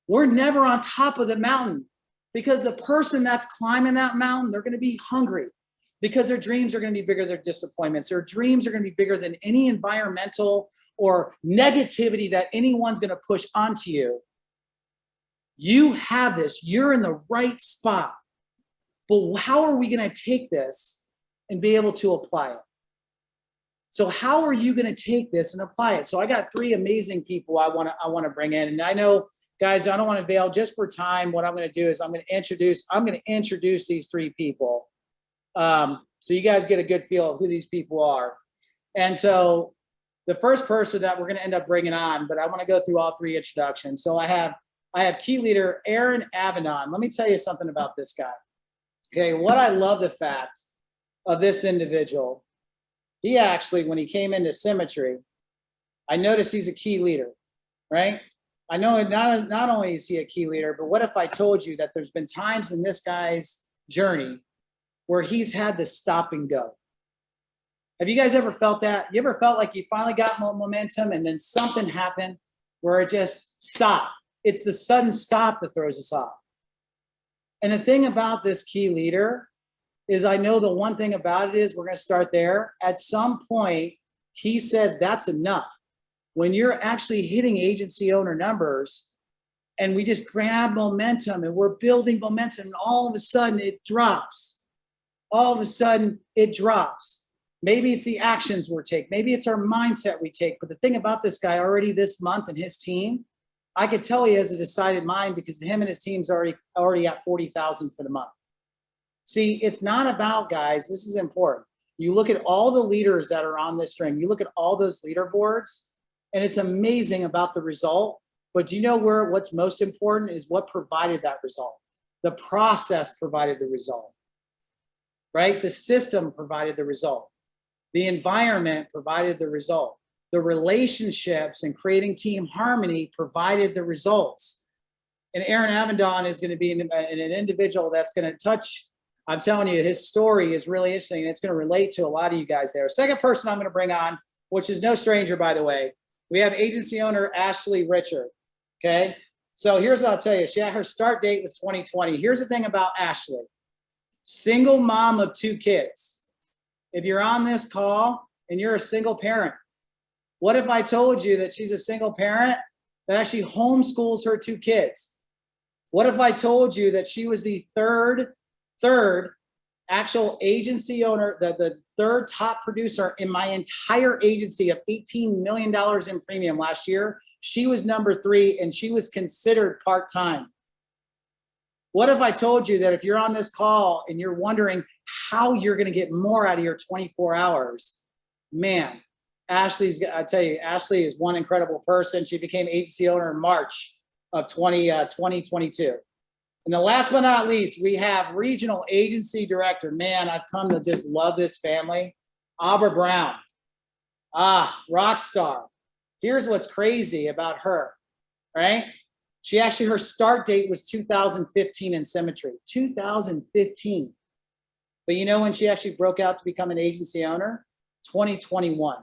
[SPEAKER 3] we're never on top of the mountain, because the person that's climbing that mountain, they're going to be hungry, because their dreams are going to be bigger than their disappointments. Their dreams are going to be bigger than any environmental or negativity that anyone's going to push onto you. You have this. You're in the right spot. But how are we going to take this and be able to apply it? So how are you going to take this and apply it? So I got 3 amazing people I want to bring in. And I know, guys, I don't want to veil just for time. What I'm going to do is I'm going to introduce these 3 people. So you guys get a good feel of who these people are. And so the first person that we're going to end up bringing on, but I want to go through all 3 introductions. So I have key leader Aaron Avedon. Let me tell you something about this guy. Okay, what I love the fact of this individual, he actually, when he came into Symmetry, I noticed he's a key leader, right? I know not only is he a key leader, but what if I told you that there's been times in this guy's journey where he's had to stop and go? Have you guys ever felt that? You ever felt like you finally got momentum and then something happened where it just stopped? It's the sudden stop that throws us off. And the thing about this key leader is, I know the one thing about it is, we're going to start there. At some point, he said, that's enough. When you're actually hitting agency owner numbers and we just grab momentum and we're building momentum, and all of a sudden it drops. All of a sudden it drops. Maybe it's the actions we take. Maybe it's our mindset we take. But the thing about this guy, already this month and his team, I could tell he has a decided mind, because him and his team's already at 40,000 for the month. See, it's not about, guys, this is important. You look at all the leaders that are on this string, you look at all those leaderboards, and it's amazing about the result. But do you know what's most important is what provided that result? The process provided the result, right? The system provided the result. The environment provided the result. The relationships and creating team harmony provided the results. And Aaron Avedon is going to be an individual that's going to touch, I'm telling you, his story is really interesting, and it's going to relate to a lot of you guys there. Second person I'm going to bring on, which is no stranger, by the way, we have agency owner Ashley Richard, okay? So here's what I'll tell you. Her start date was 2020. Here's the thing about Ashley. Single mom of 2 kids. If you're on this call and you're a single parent, what if I told you that she's a single parent that actually homeschools her 2 kids? What if I told you that she was the third actual agency owner, the 3rd top producer in my entire agency of $18 million in premium last year? She was number 3, and she was considered part-time. What if I told you that if you're on this call and you're wondering how you're going to get more out of your 24 hours, man, I tell you, Ashley is one incredible person. She became agency owner in March of 2022. And the last but not least, we have regional agency director. Man, I've come to just love this family. Aubrey Brown. Rock star. Here's what's crazy about her, right? Her start date was 2015 in Symmetry, 2015. But you know when she actually broke out to become an agency owner? 2021.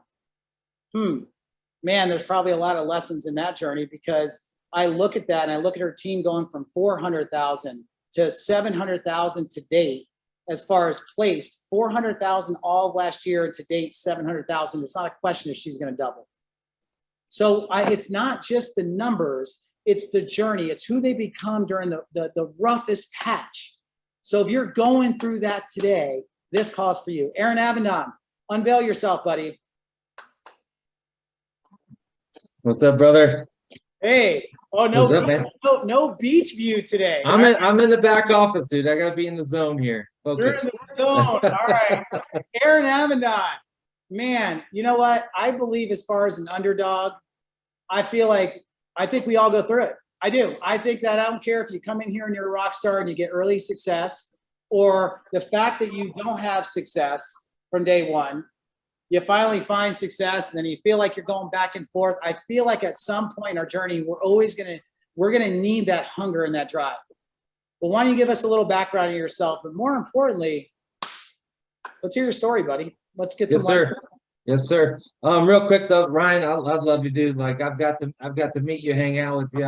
[SPEAKER 3] Man, there's probably a lot of lessons in that journey, because I look at that and I look at her team going from 400,000 to 700,000 to date. As far as placed, 400,000 all of last year, and to date 700,000. It's not a question if she's going to double. So it's not just the numbers, it's the journey. It's who they become during the roughest patch. So if you're going through that today, this calls for you. Aaron Avendon, unveil yourself, buddy.
[SPEAKER 5] What's up, brother?
[SPEAKER 3] Hey. Oh, no,
[SPEAKER 5] What's up, man?
[SPEAKER 3] no beach view today.
[SPEAKER 5] I'm in the back office, dude. I gotta be in the zone here.
[SPEAKER 3] You're in
[SPEAKER 5] Focus.
[SPEAKER 3] the zone. All right. Aaron Avendon. Man, you know what? I believe as far as an underdog, I think we all go through it. I do. I think that I don't care if you come in here and you're a rock star and you get early success, or the fact that you don't have success from day one. You finally find success, and then you feel like you're going back and forth. I feel like at some point in our journey, we're gonna need that hunger and that drive. Well, why don't you give us a little background of yourself, but more importantly, let's hear your story, buddy. Let's get some.
[SPEAKER 5] Yes, sir. Yes, sir. Real quick though, Ryan, I love you, dude. Like I've got to meet you, hang out with you.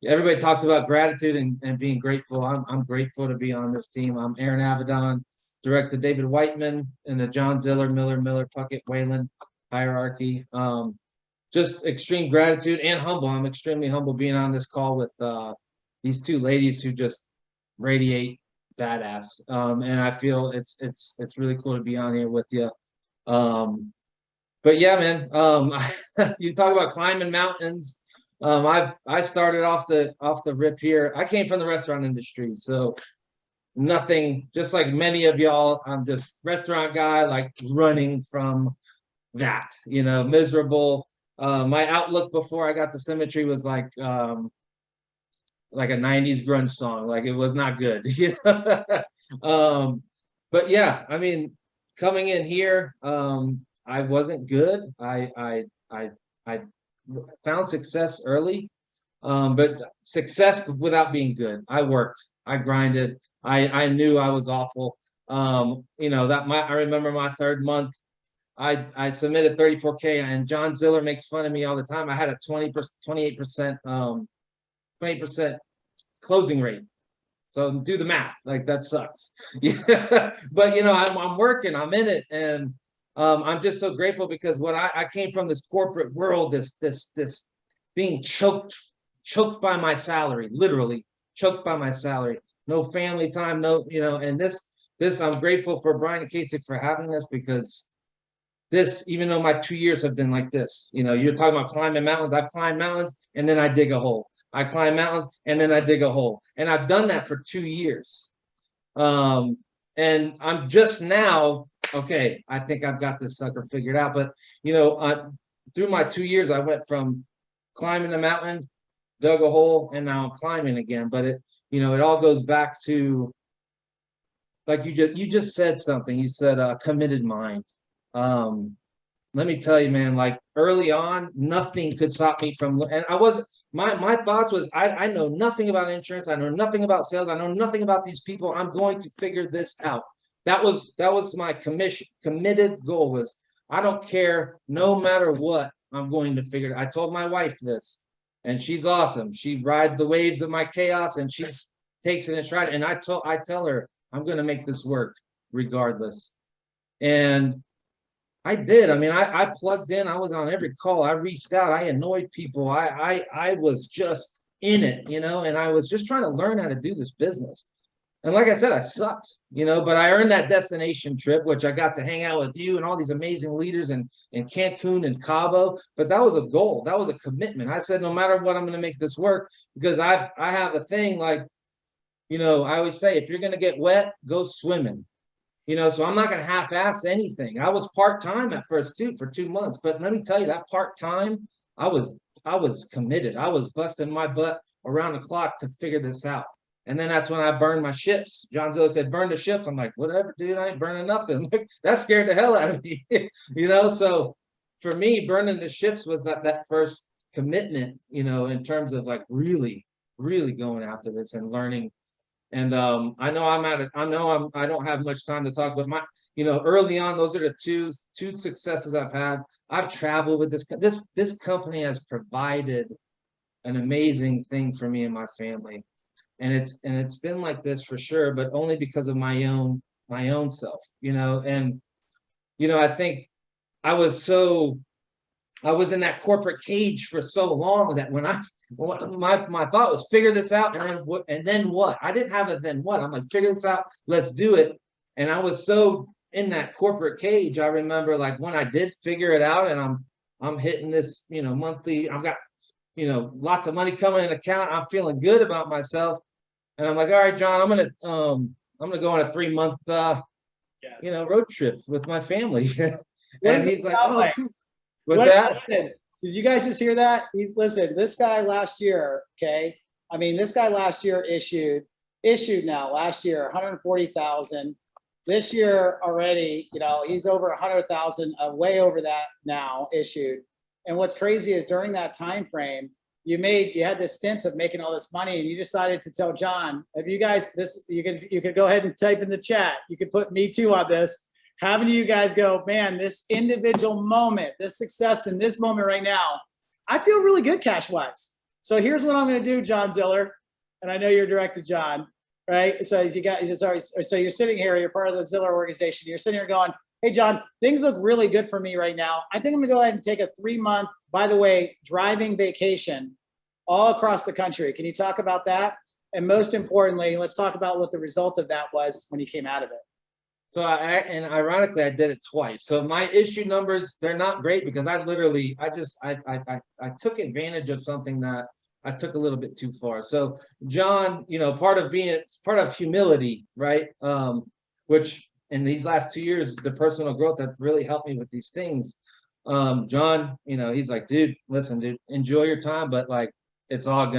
[SPEAKER 5] Everybody talks about gratitude and being grateful. I'm grateful to be on this team. I'm Aaron Avendon, director David Whiteman in the John Ziller, Miller, Puckett, Wayland hierarchy. Just extreme gratitude and humble. I'm extremely humble being on this call with these two ladies who just radiate badass. And I feel it's really cool to be on here with you. But yeah, man, you talk about climbing mountains. I started off the rip here. I came from the restaurant industry, so nothing, just like many of y'all, I'm just restaurant guy, like running from that, miserable. My outlook before I got to Symmetry was like a 90s grunge song. Like it was not good, but yeah, I mean, coming in here, I wasn't good. I found success early, but success without being good. I worked, I grinded. I knew I was awful. I remember my third month, I submitted 34K, and John Ziller makes fun of me all the time. I had a 28% closing rate. So do the math. Like that sucks. Yeah. But I'm working, I'm in it, and I'm just so grateful because I came from this corporate world, this being choked by my salary, literally choked by my salary. No family time, and this I'm grateful for Brian and Casey for having this, because this, even though my 2 years have been like this, you're talking about climbing mountains. I've climbed mountains and then I dig a hole. I climb mountains and then I dig a hole. And I've done that for 2 years. And I'm just now, okay, I think I've got this sucker figured out. But, through my 2 years, I went from climbing a mountain, dug a hole, and now I'm climbing again. But it all goes back to, like you just said something. You said committed mind. Let me tell you, man, like early on, nothing could stop me from, and I wasn't, my thoughts was, I know nothing about insurance. I know nothing about sales. I know nothing about these people. I'm going to figure this out. That was my committed goal was, I don't care, no matter what, I'm going to figure it. I told my wife this, and she's awesome. She rides the waves of my chaos, and she takes it in stride. And I tell her, I'm going to make this work regardless. And I did. I mean, I plugged in. I was on every call. I reached out. I annoyed people. I was just in it, and I was just trying to learn how to do this business. And like I said, I sucked, but I earned that destination trip, which I got to hang out with you and all these amazing leaders in Cancun and Cabo. But that was a goal. That was a commitment. I said, no matter what, I'm going to make this work, because I have a thing like, I always say, if you're going to get wet, go swimming. you know, so I'm not going to half-ass anything. I was part-time at first too, for 2 months, but let me tell you, that part-time, I was committed. I was busting my butt around the clock to figure this out. And then that's when I burned my ships. John Zillow said, burn the ships. I'm like, whatever, dude, I ain't burning nothing. Like, that scared the hell out of me, you know? So for me, burning the ships was that first commitment, you know, in terms of like really going after this and learning. And I know I don't have much time to talk, but my, you know, early on, those are the two successes I've had. I've traveled with this company has provided an amazing thing for me and my family. And it's been like this for sure, but only because of my own self, you know. And you know, I think I was in that corporate cage for so long that when my thought was figure this out and then what? I didn't have a then what. I'm like, figure this out, let's do it. And I was so in that corporate cage. I remember like when I did figure it out and I'm hitting this, you know, monthly, I've got, you know, lots of money coming in account. I'm feeling good about myself. And I'm like, all right, John, I'm gonna go on a 3-month you know, road trip with my family. And he's like, oh, what's that?
[SPEAKER 3] Listen, did you guys just hear that? Listen, this guy last year, okay? I mean, this guy last year issued now last year 140,000. This year already, you know, he's over 100,000, way over that now issued. And what's crazy is during that time frame, you had this stints of making all this money, and you decided to tell John, have you guys this? You could go ahead and type in the chat. You could put me too on this. Having you guys go, man, this individual moment, this success in this moment right now, I feel really good cash wise. So here's what I'm going to do, John Ziller, and I know you're direct to John, right? So so you're sitting here, you're part of the Ziller organization. You're sitting here going, hey, John, things look really good for me right now. I think I'm going to go ahead and take a 3-month, by the way, driving vacation all across the country. Can you talk about that? And most importantly, let's talk about what the result of that was when you came out of it.
[SPEAKER 5] So and ironically, I did it twice. So my issue numbers, they're not great because I took advantage of something that I took a little bit too far. So John, you know, part of humility, right? Which in these last 2 years, the personal growth that really helped me with these things. John, you know, he's like, dude, listen, dude, enjoy your time, but like, it's not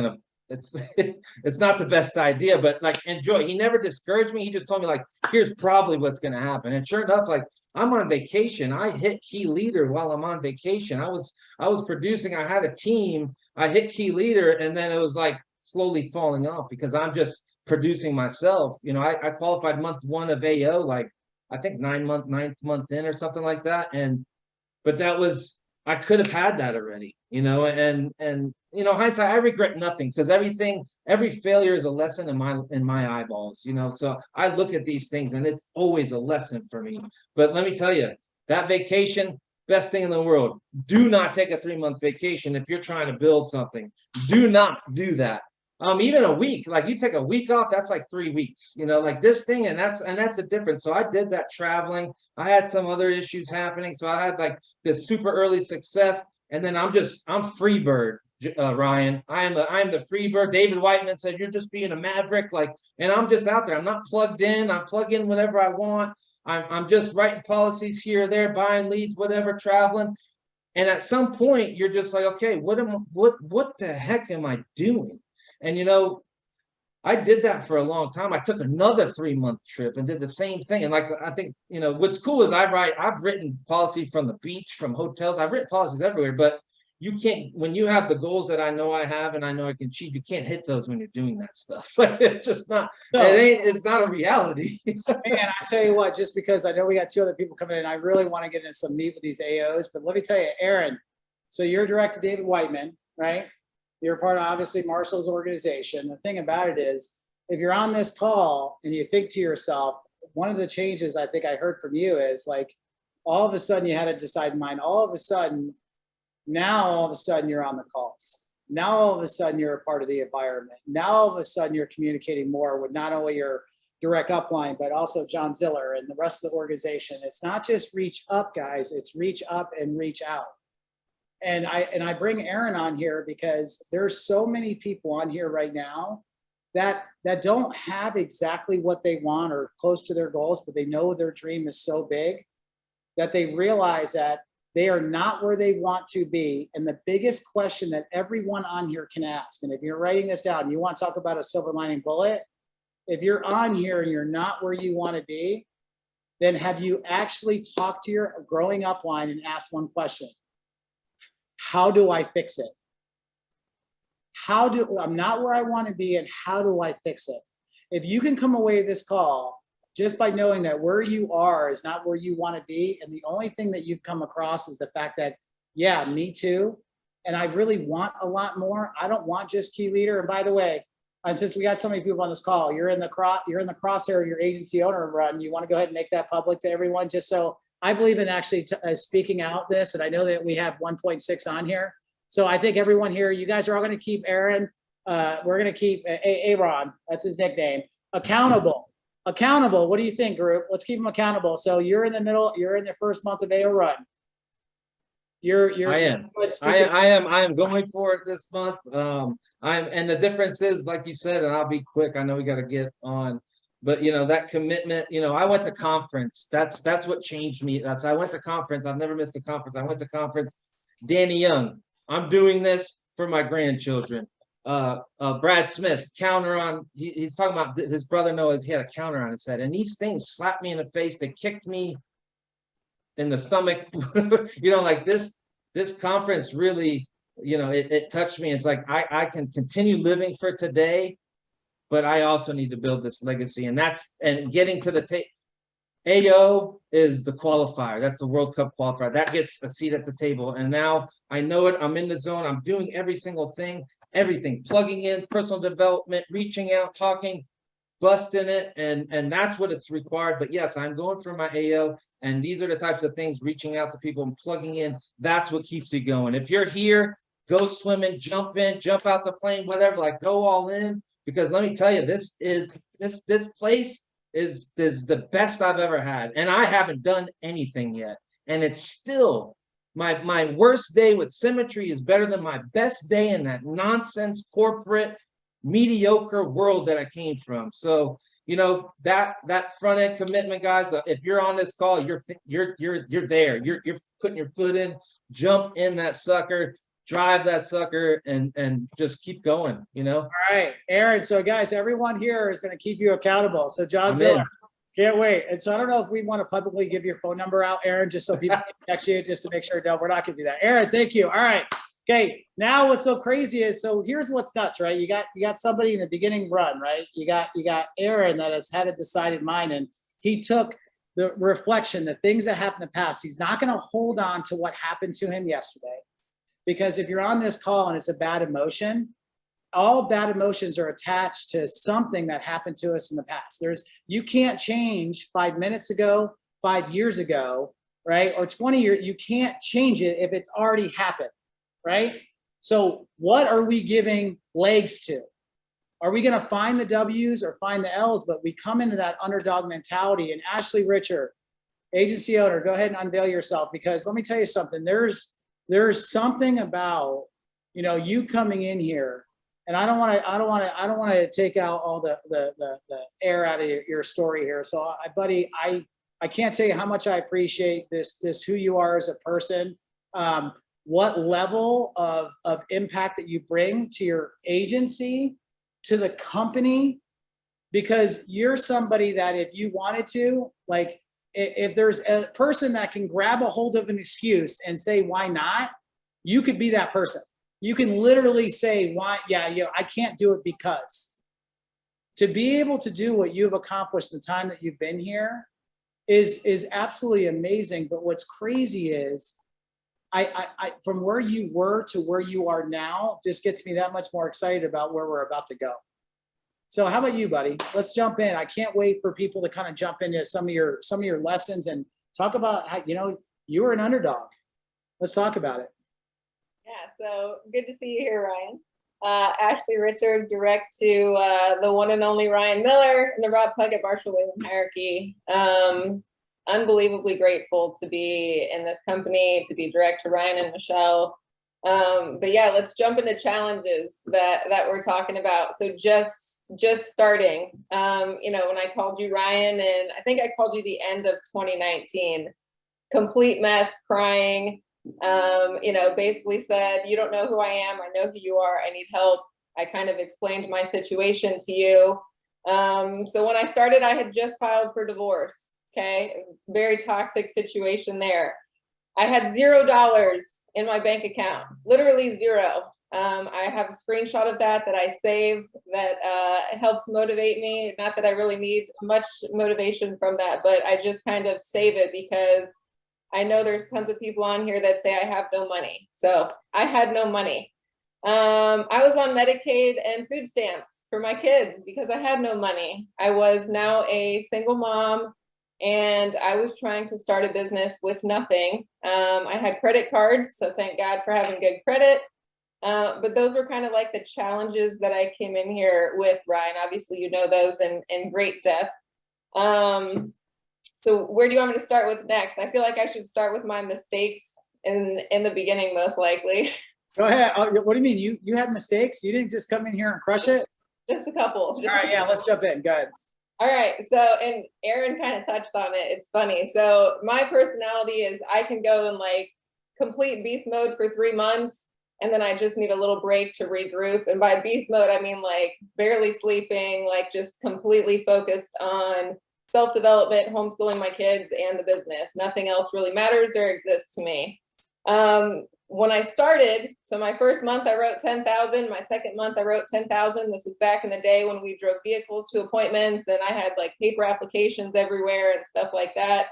[SPEAKER 5] the best idea, but like, enjoy. He never discouraged me. He just told me like, here's probably what's going to happen. And sure enough, like I'm on vacation. I hit key leader while I'm on vacation. I was producing. I had a team. I hit key leader, and then it was like slowly falling off because I'm just producing myself. You know, I qualified month 1 of AO, like I think 9th month in or something like that. But that was, I could have had that already, you know, and you know, hindsight, I regret nothing because every failure is a lesson in my eyeballs, you know. So I look at these things and it's always a lesson for me. But let me tell you, that vacation, best thing in the world. Do not take a 3-month vacation if you're trying to build something. Do not do that. Even a week, like you take a week off, that's like 3 weeks, you know, like this thing, and that's the difference. So I did that traveling. I had some other issues happening. So I had like this super early success, and then I'm free bird, Ryan. I am the free bird. David Whiteman said, you're just being a maverick, like, and I'm just out there. I'm not plugged in. I plug in whatever I want. I'm just writing policies here or there, buying leads, whatever, traveling. And at some point, you're just like, okay, what the heck am I doing? And, you know, I did that for a long time. I took another 3-month trip and did the same thing. And like, I think, you know, what's cool is I've written policy from the beach, from hotels. I've written policies everywhere, but you can't, when you have the goals that I know I have and I know I can achieve, you can't hit those when you're doing that stuff. Like, it's just not, it's not a reality.
[SPEAKER 3] Man, I tell you what, just because I know we got 2 other people coming in, I really want to get into some meat with these AOs, but let me tell you, Aaron, so you're direct to David Whiteman, right? You're part of, obviously, Marshall's organization. The thing about it is, if you're on this call and you think to yourself, one of the changes I think I heard from you is like, all of a sudden you had to decide mind. All of a sudden you're on the calls. Now, all of a sudden you're a part of the environment. Now, all of a sudden you're communicating more with not only your direct upline, but also John Ziller and the rest of the organization. It's not just reach up, guys. It's reach up and reach out. And I bring Aaron on here because there's so many people on here right now that don't have exactly what they want or close to their goals, but they know their dream is so big that they realize that they are not where they want to be. And the biggest question that everyone on here can ask, and if you're writing this down, you want to talk about a silver lining bullet, if you're on here and you're not where you want to be, then have you actually talked to your growing upline and asked one question? How do I fix it? I'm not where I want to be, and how do I fix it? If you can come away with this call just by knowing that where you are is not where you want to be, and the only thing that you've come across is the fact that, yeah, me too, and I really want a lot more. I don't want just key leader. And by the way, since we got so many people on this call, you're in the crosshair of your agency owner run. You want to go ahead and make that public to everyone, just so I believe in actually speaking out this, and I know that we have 1.6 on here. So I think everyone here, you guys are all going to keep Aaron. We're going to keep Aaron, that's his nickname, accountable. Accountable. What do you think, group? Let's keep them accountable. So you're in the middle. You're in the first month of AO run.
[SPEAKER 5] I am going for it this month. And the difference is, like you said, and I'll be quick. I know we got to get on, but you know, that commitment, you know, I went to conference. That's what changed me. I went to conference. I've never missed a conference. I went to conference. Danny Young, I'm doing this for my grandchildren. Brad Smith, counter on, he's talking about his brother Noah's, he had a counter on his head, and these things slapped me in the face. They kicked me in the stomach. You know, like this conference really, you know, it touched me. It's like I can continue living for today, but I also need to build this legacy, and getting to the AO is the qualifier. That's the World Cup qualifier. That gets a seat at the table. And now I know it. I'm in the zone. I'm doing every single thing, everything, plugging in, personal development, reaching out, talking, busting it. And that's what it's required. But yes, I'm going for my AO. And these are the types of things, reaching out to people and plugging in. That's what keeps you going. If you're here, go swimming, jump in, jump out the plane, whatever, like go all in. Because let me tell you, this place is the best I've ever had, and I haven't done anything yet, and it's still my worst day with Symmetry is better than my best day in that nonsense corporate mediocre world that I came from. So you know, that front end commitment, guys, if you're on this call, you're there, you're putting your foot in, jump in that sucker, drive that sucker, and just keep going, you know.
[SPEAKER 3] All right, Aaron. So guys, everyone here is going to keep you accountable. So John Ziller, can't wait. And so I don't know if we want to publicly give your phone number out, Aaron, just so people can text you, just to make sure. No, we're not going to do that. Aaron, thank you. All right. Okay. Now what's so crazy is, so here's what's nuts, right? You got somebody in the beginning run, right? You got Aaron that has had a decided mind, and he took the reflection, the things that happened in the past. He's not going to hold on to what happened to him yesterday. Because if you're on this call and it's a bad emotion, all bad emotions are attached to something that happened to us in the past. You can't change 5 minutes ago, 5 years ago, right? Or 20 years, you can't change it if it's already happened, right? So what are we giving legs to? Are we going to find the W's or find the L's? But we come into that underdog mentality. And Ashley Richard, agency owner, go ahead and unveil yourself, because let me tell you something. There's something about, you know, you coming in here, and I don't want to take out all the air out of your story here. So, buddy, I can't tell you how much I appreciate this who you are as a person, what level of impact that you bring to your agency, to the company, because you're somebody that if you wanted to, like, if there's a person that can grab a hold of an excuse and say, why not? You could be that person. You can literally say, why? Yeah, I can't do it because. To be able to do what you've accomplished in the time that you've been here is absolutely amazing. But what's crazy is, I from where you were to where you are now just gets me that much more excited about where we're about to go. So how about you, buddy? Let's jump in. I can't wait for people to kind of jump into some of your lessons and talk about how, you know, you were an underdog. Let's talk about it.
[SPEAKER 6] Yeah, so good to see you here, Ryan. Ashley Richard, direct to the one and only Ryan Miller in the Rob Puckett Marshall Whalen hierarchy. Unbelievably grateful to be in this company, to be direct to Ryan and Michelle. But yeah, let's jump into challenges that we're talking about. So just just starting. You know, when I called you, Ryan, and I think I called you the end of 2019, complete mess, crying, you know, basically said, you don't know who I am. I know who you are. I need help. I kind of explained my situation to you. So when I started, I had just filed for divorce. Okay. Very toxic situation there. I had $0 in my bank account, literally zero. I have a screenshot of that I save that helps motivate me. Not that I really need much motivation from that, but I just kind of save it because I know there's tons of people on here that say I have no money. So I had no money. I was on Medicaid and food stamps for my kids because I had no money. I was now a single mom and I was trying to start a business with nothing. I had credit cards, so thank God for having good credit. But those were kind of like the challenges that I came in here with, Ryan. Obviously, you know those in great depth. So where do you want me to start with next? I feel like I should start with my mistakes in the beginning, most likely.
[SPEAKER 3] Go ahead. What do you mean? You had mistakes? You didn't just come in here and crush it?
[SPEAKER 6] Just a couple.
[SPEAKER 3] All right, yeah, let's jump in. Go ahead.
[SPEAKER 6] All right. So, and Aaron kind of touched on it. It's funny. So my personality is I can go in like complete beast mode for 3 months, and then I just need a little break to regroup. And by beast mode, I mean like barely sleeping, like just completely focused on self-development, homeschooling my kids, and the business. Nothing else really matters or exists to me. When I started, so my first month I wrote 10,000, my second month I wrote 10,000. This was back in the day when we drove vehicles to appointments and I had like paper applications everywhere and stuff like that.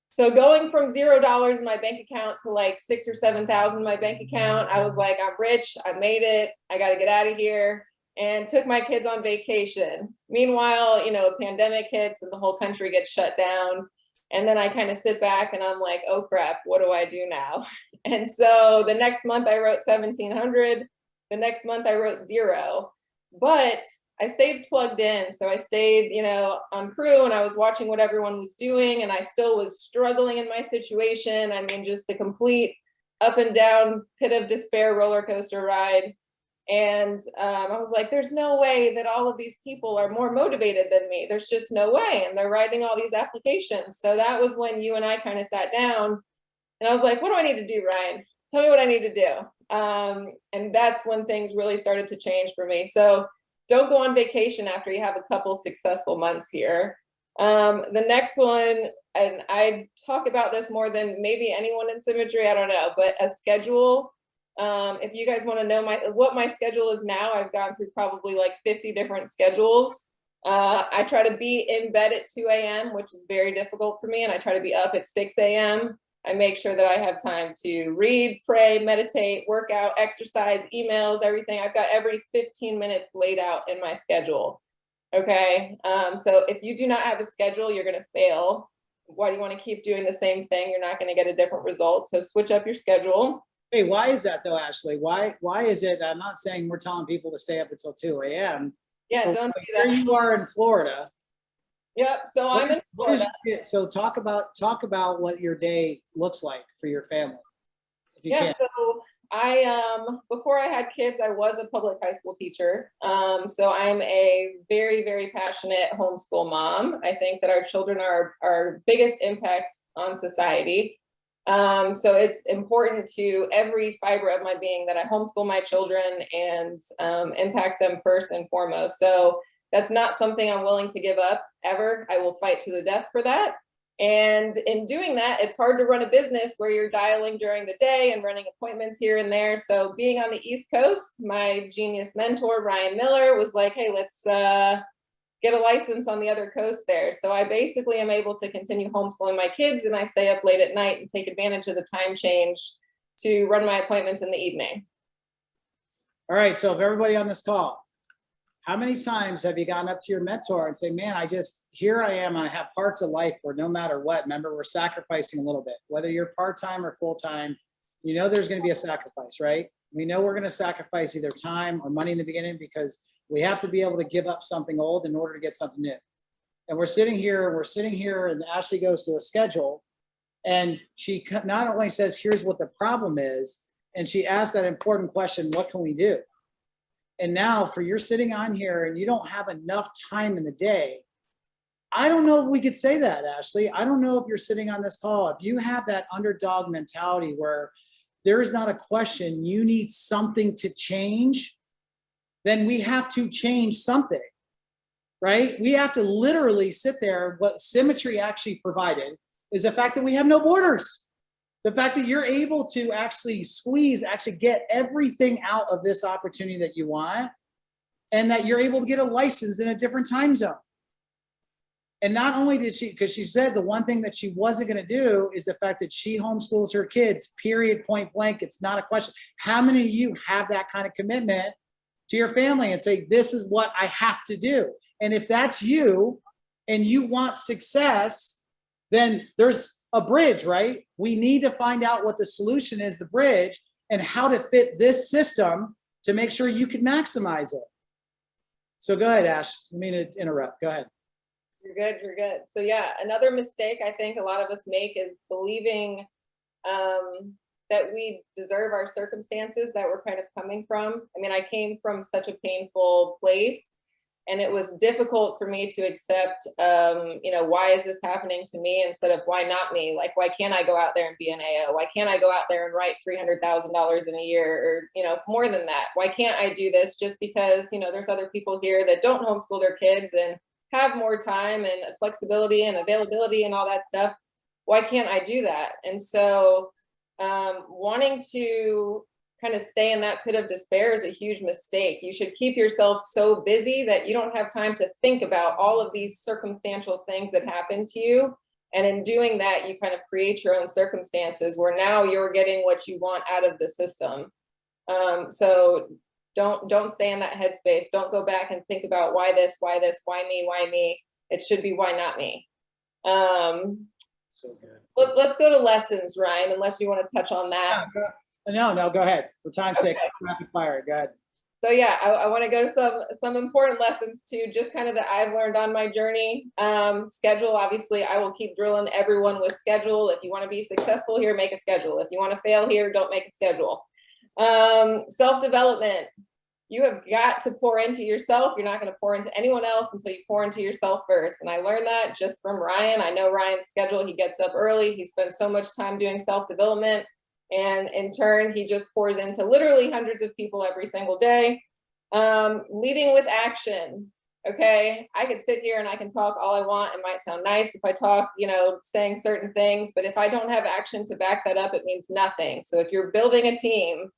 [SPEAKER 6] So going from $0 in my bank account to like 6,000 or 7,000 in my bank account, I was like, I'm rich, I made it, I got to get out of here, and took my kids on vacation. Meanwhile, you know, a pandemic hits and the whole country gets shut down. And then I kind of sit back and I'm like, oh crap, what do I do now? And so the next month I wrote 1,700. The next month I wrote 0. But I stayed plugged in. So I stayed, you know, on crew and I was watching what everyone was doing. And I still was struggling in my situation. I mean, just a complete up and down pit of despair roller coaster ride. And I was like, there's no way that all of these people are more motivated than me. There's just no way. And they're writing all these applications. So that was when you and I kind of sat down and I was like, what do I need to do, Ryan? Tell me what I need to do. And that's when things really started to change for me. So don't go on vacation after you have a couple successful months here. The next one, and I talk about this more than maybe anyone in Symmetry, I don't know, but a schedule. If you guys want to know what my schedule is now, I've gone through probably like 50 different schedules. I try to be in bed at 2 a.m., which is very difficult for me. And I try to be up at 6 a.m. I make sure that I have time to read, pray, meditate, work out, exercise, emails, everything. I've got every 15 minutes laid out in my schedule. Okay. So if you do not have a schedule, you're going to fail. Why do you want to keep doing the same thing? You're not going to get a different result. So switch up your schedule.
[SPEAKER 3] Hey, why is that though, Ashley? Why is it? I'm not saying we're telling people to stay up until 2 a.m.
[SPEAKER 6] Yeah, don't do that.
[SPEAKER 3] Here you are in Florida.
[SPEAKER 6] Yep. So I'm in Florida.
[SPEAKER 3] So talk about what your day looks like for your family. If you can.
[SPEAKER 6] So I before I had kids, I was a public high school teacher. So I'm a very, very passionate homeschool mom. I think that our children are our biggest impact on society. So it's important to every fiber of my being that I homeschool my children and impact them first and foremost. So that's not something I'm willing to give up ever. I will fight to the death for that. And in doing that, it's hard to run a business where you're dialing during the day and running appointments here and there. So being on the East Coast, my genius mentor, Ryan Miller, was like, hey, let's get a license on the other coast there. So I basically am able to continue homeschooling my kids and I stay up late at night and take advantage of the time change to run my appointments in the evening.
[SPEAKER 3] All right. So if everybody on this call, how many times have you gone up to your mentor and say, man, here I am. I have parts of life where no matter what, remember, we're sacrificing a little bit, whether you're part-time or full-time, you know, there's going to be a sacrifice, right? We know we're going to sacrifice either time or money in the beginning because we have to be able to give up something old in order to get something new. And we're sitting here and Ashley goes through a schedule and she not only says, here's what the problem is, and she asks that important question, what can we do? And now for you're sitting on here and you don't have enough time in the day. I don't know if we could say that, Ashley. I don't know if you're sitting on this call. If you have that underdog mentality where there is not a question, you need something to change, then we have to change something, right? We have to literally sit there. What Symmetry actually provided is the fact that we have no borders. The fact that you're able to actually actually get everything out of this opportunity that you want, and that you're able to get a license in a different time zone. And not only did she, because she said the one thing that she wasn't going to do is the fact that she homeschools her kids, period, point blank. It's not a question. How many of you have that kind of commitment to your family and say, this is what I have to do? And if that's you and you want success, then there's a bridge, right? We need to find out what the solution is, the bridge, and how to fit this system to make sure you can maximize it. So go ahead, Ash. I mean to interrupt. Go ahead.
[SPEAKER 6] You're good. You're good. So yeah, another mistake I think a lot of us make is believing that we deserve our circumstances that we're kind of coming from. I mean, I came from such a painful place, and it was difficult for me to accept, you know, why is this happening to me instead of why not me? Like, why can't I go out there and be an AO? Why can't I go out there and write $300,000 in a year, or, you know, more than that? Why can't I do this just because, you know, there's other people here that don't homeschool their kids and have more time and flexibility and availability and all that stuff? Why can't I do that? And so wanting to kind of stay in that pit of despair is a huge mistake. You should keep yourself so busy that you don't have time to think about all of these circumstantial things that happen to you. And in doing that, you kind of create your own circumstances where now you're getting what you want out of the system. So don't stay in that headspace. Don't go back and think about why this, why me. It should be why not me.
[SPEAKER 3] So good.
[SPEAKER 6] Let's go to lessons, Ryan, unless you want to touch on that.
[SPEAKER 3] No, go ahead. For time's sake, rapid fire. Go ahead.
[SPEAKER 6] So yeah, I want to go to some important lessons too, just kind of that I've learned on my journey. Schedule, obviously, I will keep drilling everyone with schedule. If you want to be successful here, make a schedule. If you want to fail here, don't make a schedule. Self-development. You have got to pour into yourself. You're not going to pour into anyone else until you pour into yourself first. And I learned that just from Ryan. I know Ryan's schedule. He gets up early. He spends so much time doing self-development. And in turn, he just pours into literally hundreds of people every single day. Leading with action. Okay, I could sit here and I can talk all I want. It might sound nice if I talk, you know, saying certain things, but if I don't have action to back that up, it means nothing. So if you're building a team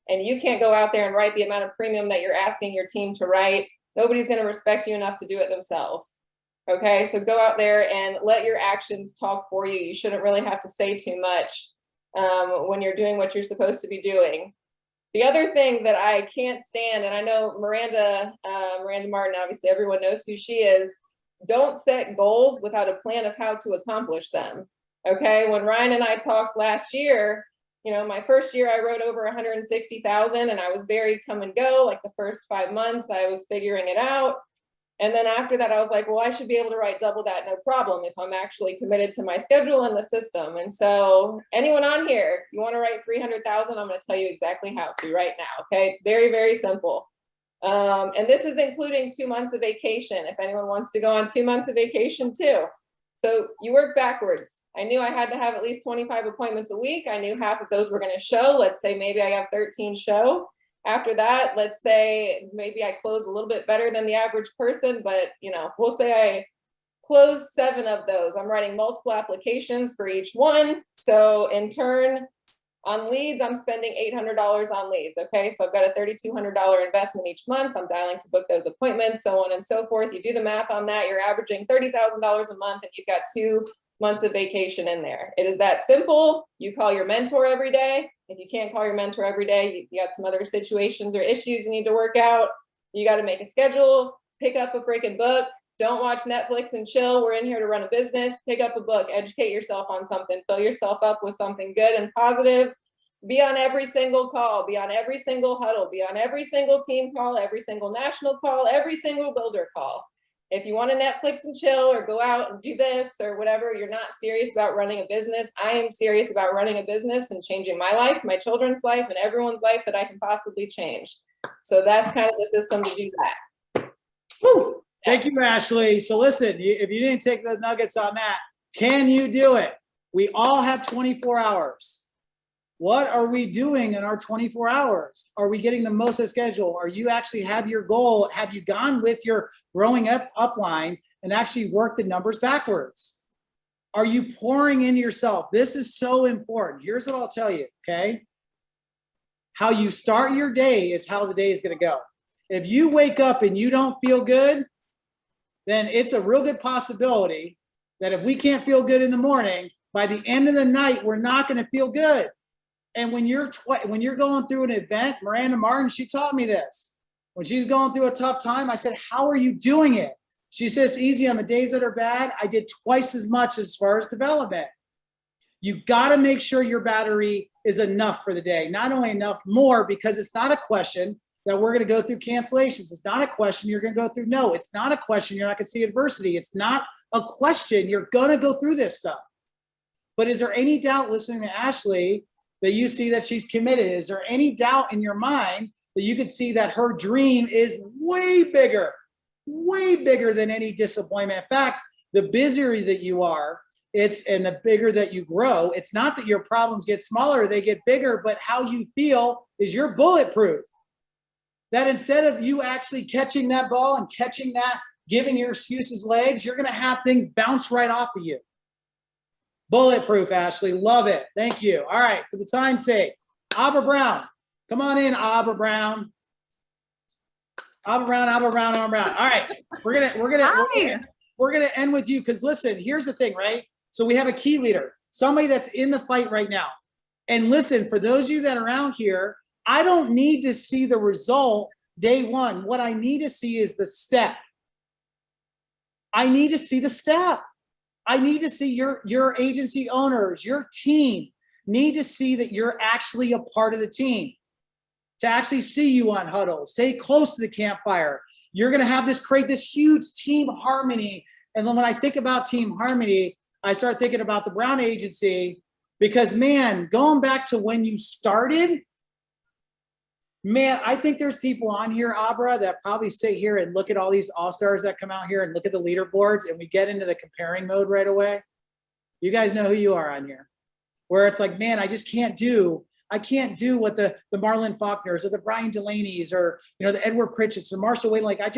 [SPEAKER 6] and you can't go out there and write the amount of premium that you're asking your team to write, nobody's going to respect you enough to do it themselves. Okay, so go out there and let your actions talk for you. You shouldn't really have to say too much when you're doing what you're supposed to be doing. The other thing that I can't stand, and I know Miranda Martin, obviously everyone knows who she is, don't set goals without a plan of how to accomplish them. Okay, when Ryan and I talked last year, you know, my first year I wrote over 160,000 and I was very come and go. Like the first 5 months I was figuring it out. And then after that, I was like, well, I should be able to write double that, no problem, if I'm actually committed to my schedule and the system. And so anyone on here, you want to write 300,000, I'm going to tell you exactly how to right now. Okay. It's very, very simple. And this is including 2 months of vacation. If anyone wants to go on 2 months of vacation too. So you work backwards. I knew I had to have at least 25 appointments a week. I knew half of those were going to show. Let's say maybe I have 13 show. After that, let's say maybe I close a little bit better than the average person, but you know, we'll say I close 7 of those. I'm writing multiple applications for each one. So in turn, on leads, I'm spending $800 on leads. Okay, so I've got a $3,200 investment each month. I'm dialing to book those appointments, so on and so forth. You do the math on that, you're averaging $30,000 a month, and you've got 2 months of vacation in there. It is that simple. You call your mentor every day. If you can't call your mentor every day, you got some other situations or issues you need to work out. You got to make a schedule, pick up a freaking book. Don't watch Netflix and chill. We're in here to run a business. Pick up a book, educate yourself on something, fill yourself up with something good and positive. Be on every single call, be on every single huddle, be on every single team call, every single national call, every single builder call. If you want to Netflix and chill or go out and do this or whatever, you're not serious about running a business. I am serious about running a business and changing my life, my children's life, and everyone's life that I can possibly change. So that's kind of the system to do that.
[SPEAKER 3] Woo! Thank you, Ashley. So listen, if you didn't take the nuggets on that, can you do it? We all have 24 hours. What are we doing in our 24 hours? Are we getting the most of schedule? Are you actually have your goal? Have you gone with your growing upline and actually worked the numbers backwards? Are you pouring into yourself? This is so important. Here's what I'll tell you, okay? How you start your day is how the day is going to go. If you wake up and you don't feel good, then it's a real good possibility that if we can't feel good in the morning, by the end of the night, we're not going to feel good. And when you're going through an event, Miranda Martin, she taught me this. When she's going through a tough time, I said, how are you doing it? She said, it's easy on the days that are bad. I did twice as much as far as development. You got to make sure your battery is enough for the day. Not only enough, more, because it's not a question that we're going to go through cancellations. It's not a question you're going to go through. No, it's not a question you're not going to see adversity. It's not a question you're going to go through this stuff. But is there any doubt listening to Ashley that you see that she's committed? Is there any doubt in your mind that you could see that her dream is way bigger than any disappointment? In fact, the busier that you are, and the bigger that you grow, it's not that your problems get smaller, they get bigger, but how you feel is you're bulletproof. That instead of you actually catching that ball and catching that, giving your excuses legs, you're going to have things bounce right off of you. Bulletproof, Ashley. Love it. Thank you. All right. For the time's sake, Abba Brown. Come on in, Abba Brown. Abba Brown. All right. We're gonna end with you because listen, here's the thing, right? So we have a key leader, somebody that's in the fight right now. And listen, for those of you that are around here, I don't need to see the result day one. What I need to see is the step. I need to see the step. I need to see your agency owners, your team need to see that you're actually a part of the team, to actually see you on huddles, stay close to the campfire. You're going to have create this huge team harmony. And then when I think about team harmony, I start thinking about the Brown Agency because, man, going back to when you started, man, I think there's people on here, Abra, that probably sit here and look at all these all-stars that come out here and look at the leaderboards and we get into the comparing mode right away. You guys know who you are on here. Where it's like, man, I can't do what the Marlon Faulkners or the Brian Delaney's or, the Edward Pritchett's or Marshall Wade. Like, I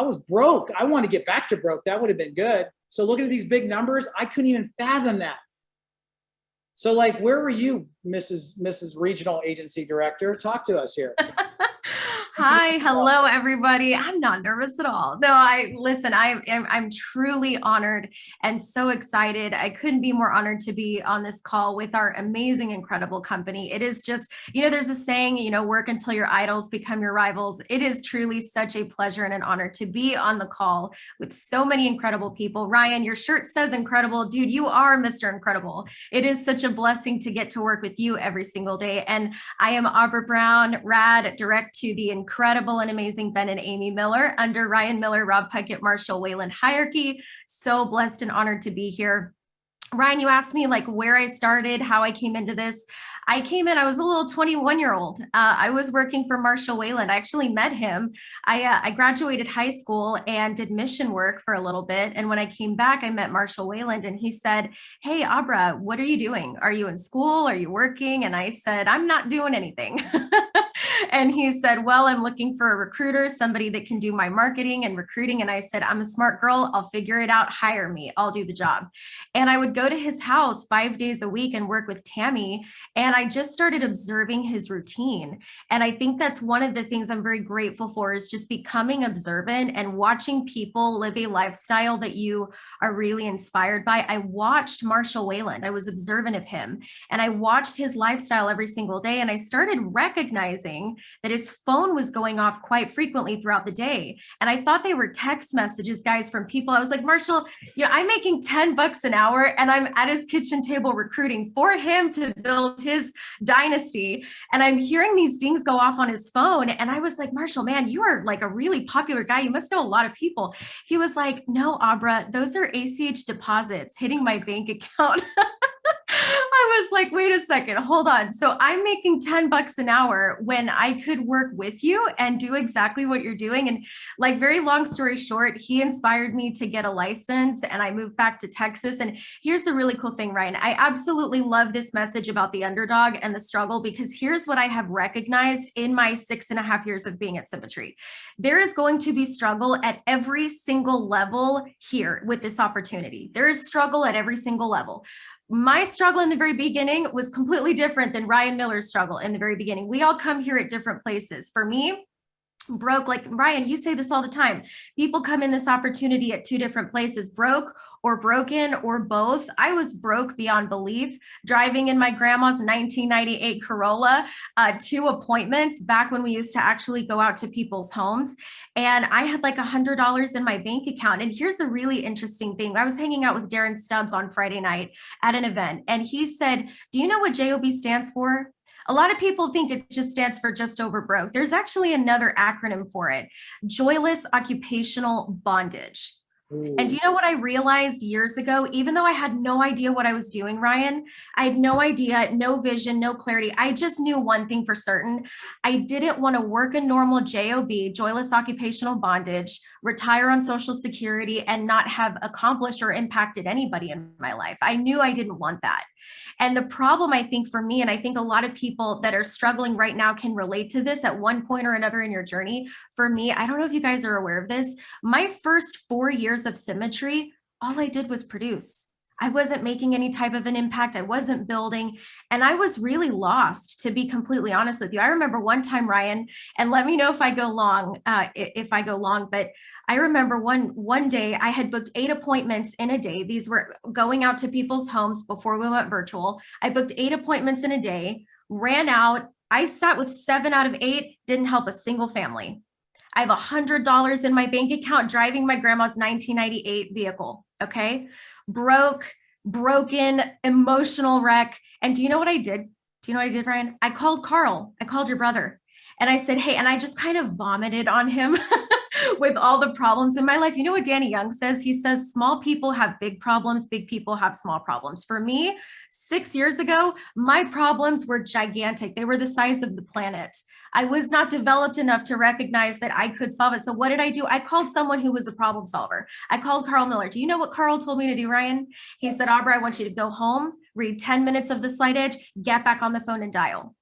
[SPEAKER 3] was broke. I want to get back to broke. That would have been good. So looking at these big numbers, I couldn't even fathom that. So like, where were you, Mrs. Regional Agency Director? Talk to us here.
[SPEAKER 7] Hi, hello, everybody. I'm not nervous at all. No, I'm truly honored and so excited. I couldn't be more honored to be on this call with our amazing, incredible company. It is just, there's a saying, work until your idols become your rivals. It is truly such a pleasure and an honor to be on the call with so many incredible people. Ryan, your shirt says incredible. Dude, you are Mr. Incredible. It is such a blessing to get to work with you every single day. And I am Aubrey Brown, rad, direct to the incredible and amazing Ben and Amy Miller under Ryan Miller, Rob Puckett, Marshall Wayland hierarchy. So blessed and honored to be here. Ryan, you asked me like where I started, how I came into this. I was a little 21-year-old. I was working for Marshall Wayland. I actually met him. I graduated high school and did mission work for a little bit. And when I came back, I met Marshall Wayland and he said, hey, Abra, what are you doing? Are you in school? Are you working? And I said, I'm not doing anything. And he said, well, I'm looking for a recruiter, somebody that can do my marketing and recruiting. And I said, I'm a smart girl. I'll figure it out. Hire me. I'll do the job. And I would go to his house 5 days a week and work with Tammy. And I just started observing his routine. And I think that's one of the things I'm very grateful for is just becoming observant and watching people live a lifestyle that you are really inspired by. I watched Marshall Wayland. I was observant of him and I watched his lifestyle every single day. And I started recognizing that his phone was going off quite frequently throughout the day. And I thought they were text messages, guys, from people. I was like, Marshall, I'm making $10 an hour and I'm at his kitchen table recruiting for him to build his dynasty. And I'm hearing these dings go off on his phone. And I was like, Marshall, man, you are like a really popular guy. You must know a lot of people. He was like, no, Abra, those are ACH deposits hitting my bank account. I was like, wait a second, hold on. So I'm making $10 an hour when I could work with you and do exactly what you're doing. And like, very long story short, he inspired me to get a license and I moved back to Texas. And here's the really cool thing, Ryan. I absolutely love this message about the underdog and the struggle, because here's what I have recognized in my 6.5 years of being at Symmetry. There is going to be struggle at every single level here with this opportunity. There is struggle at every single level. My struggle in the very beginning was completely different than Ryan Miller's struggle in the very beginning. We all come here at different places. For me, broke, like Ryan, you say this all the time. People come in this opportunity at two different places, broke or broken or both. I was broke beyond belief, driving in my grandma's 1998 Corolla to appointments back when we used to actually go out to people's homes. And I had like $100 in my bank account. And here's the really interesting thing. I was hanging out with Darren Stubbs on Friday night at an event, and he said, do you know what JOB stands for? A lot of people think it just stands for just over broke. There's actually another acronym for it, joyless occupational bondage. And do you know what I realized years ago? Even though I had no idea what I was doing, Ryan, I had no idea, no vision, no clarity. I just knew one thing for certain. I didn't want to work a normal JOB, joyless occupational bondage, retire on Social Security, and not have accomplished or impacted anybody in my life. I knew I didn't want that. And the problem, I think, for me, and I think a lot of people that are struggling right now can relate to this at one point or another in your journey. For me, I don't know if you guys are aware of this. My first 4 years of Symmetry, all I did was produce. I wasn't making any type of an impact. I wasn't building, and I was really lost, to be completely honest with you. I remember one time, Ryan, and let me know if I go long, but I remember one day I had booked 8 appointments in a day. These were going out to people's homes before we went virtual. I booked 8 appointments in a day, ran out. I sat with 7 out of 8, didn't help a single family. I have $100 in my bank account driving my grandma's 1998 vehicle, okay? Broken, emotional wreck. And do you know what I did? Do you know what I did, Ryan? I called Carl. I called your brother. And I said, hey, and I just kind of vomited on him with all the problems in my life. You know what Danny Young says? He says, small people have big problems, big people have small problems. For me, 6 years ago, my problems were gigantic. They were the size of the planet. I was not developed enough to recognize that I could solve it. So what did I do? I called someone who was a problem solver. I called Carl Miller. Do you know what Carl told me to do, Ryan? He said, Aubrey, I want you to go home, read 10 minutes of The Slight Edge, get back on the phone and dial.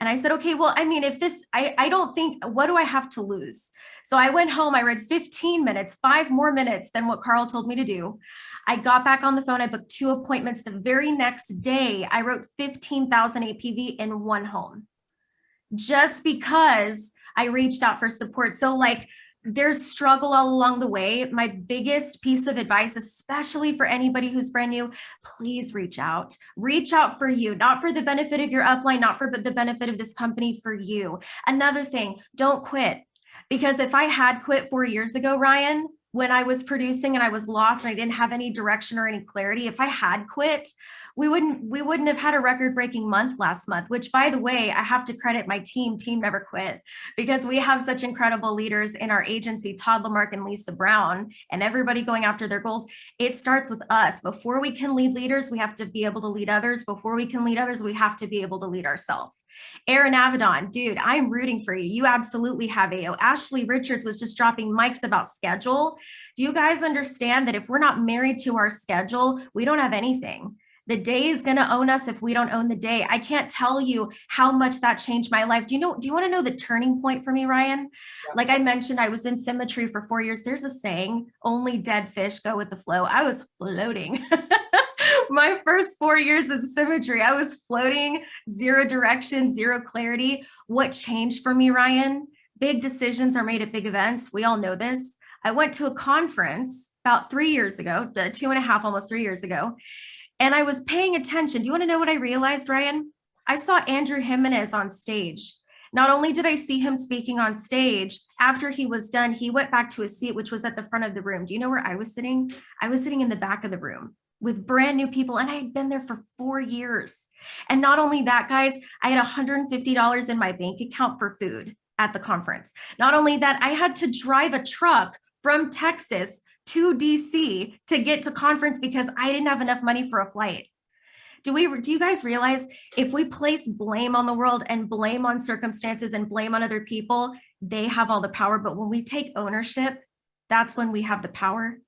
[SPEAKER 7] And I said, okay, well, I mean, if this, I don't think, what do I have to lose? So I went home, I read 15 minutes, 5 more minutes than what Carl told me to do. I got back on the phone, I booked 2 appointments. The very next day, I wrote 15,000 APV in 1 home, just because I reached out for support. So like, there's struggle all along the way. My biggest piece of advice, especially for anybody who's brand new, please reach out for you, not for the benefit of your upline, not for the benefit of this company, for you. Another thing, don't quit. Because if I had quit 4 years ago, Ryan, when I was producing and I was lost and I didn't have any direction or any clarity, if I had quit, we wouldn't have had a record-breaking month last month, which, by the way, I have to credit my team never quit, because we have such incredible leaders in our agency, Todd Lamarck and Lisa Brown, and everybody going after their goals. It starts with us. Before we can lead leaders, we have to be able to lead others. Before we can lead others, we have to be able to lead ourselves. Aaron Avedon, dude, I'm rooting for you. You absolutely have AO. Ashley Richards was just dropping mics about schedule. Do you guys understand that if we're not married to our schedule, we don't have anything? The day is going to own us if we don't own the day. I can't tell you how much that changed my life. Do you want to know the turning point for me, Ryan? Yeah. Like I mentioned, I was in Symmetry for 4 years. There's a saying, only dead fish go with the flow. I was floating. My first 4 years in Symmetry, I was floating, 0 direction, 0 clarity. What changed for me, Ryan? Big decisions are made at big events. We all know this. I went to a conference about 3 years ago, 2.5, almost 3 years ago. And I was paying attention. Do you want to know what I realized, Ryan? I saw Andrew Jimenez on stage. Not only did I see him speaking on stage, after he was done, he went back to his seat, which was at the front of the room. Do you know where I was sitting? I was sitting in the back of the room with brand new people, and I had been there for 4 years. And not only that, guys, I had $150 in my bank account for food at the conference. Not only that, I had to drive a truck from Texas to DC to get to conference because I didn't have enough money for a flight. Do you guys realize if we place blame on the world and blame on circumstances and blame on other people, they have all the power. But when we take ownership, that's when we have the power.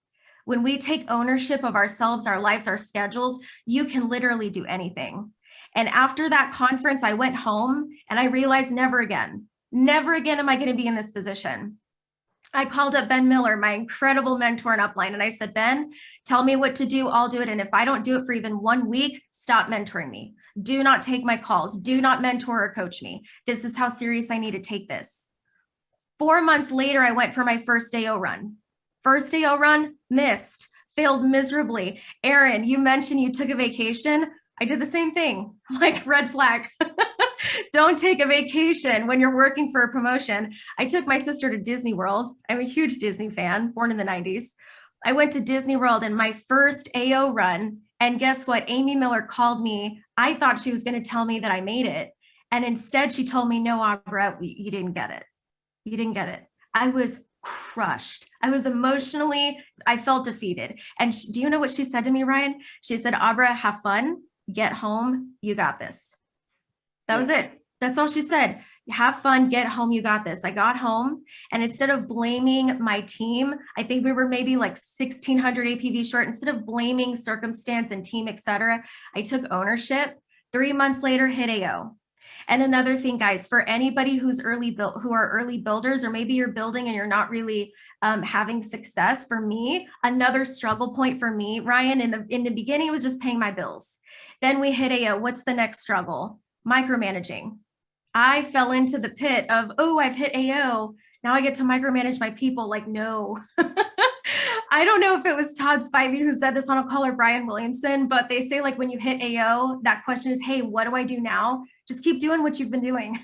[SPEAKER 7] When we take ownership of ourselves, our lives, our schedules, you can literally do anything. And after that conference, I went home and I realized never again am I going to be in this position. I called up Ben Miller, my incredible mentor in Upline, and I said, Ben, tell me what to do. I'll do it. And if I don't do it for even 1 week, stop mentoring me. Do not take my calls. Do not mentor or coach me. This is how serious I need to take this. 4 months later, I went for my first AO run. First AO run, missed, failed miserably. Aaron, you mentioned you took a vacation. I did the same thing, like red flag. Don't take a vacation when you're working for a promotion. I took my sister to Disney World. I'm a huge Disney fan, born in the 90s. I went to Disney World in my first AO run. And guess what? Amy Miller called me. I thought she was going to tell me that I made it. And instead she told me, no, Abra, you didn't get it. You didn't get it. I was crushed. I was emotionally, I felt defeated. And do you know what she said to me, Ryan? She said, Abra, have fun, get home, you got this. That was it. That's all she said. Have fun, get home, you got this. I got home, and instead of blaming my team, I think we were maybe like 1,600 APV short. Instead of blaming circumstance and team, etc., I took ownership. 3 months later, hit AO. And another thing, guys, for anybody who are early builders, or maybe you're building and you're not really having success, for me, another struggle point for me, Ryan, in the beginning, it was just paying my bills. Then we hit AO. What's the next struggle? Micromanaging. I fell into the pit of, oh, I've hit AO. Now I get to micromanage my people. Like, no. I don't know if it was Todd Spivey who said this on a call or Brian Williamson, but they say, like, when you hit AO, that question is, hey, what do I do now? Just keep doing what you've been doing.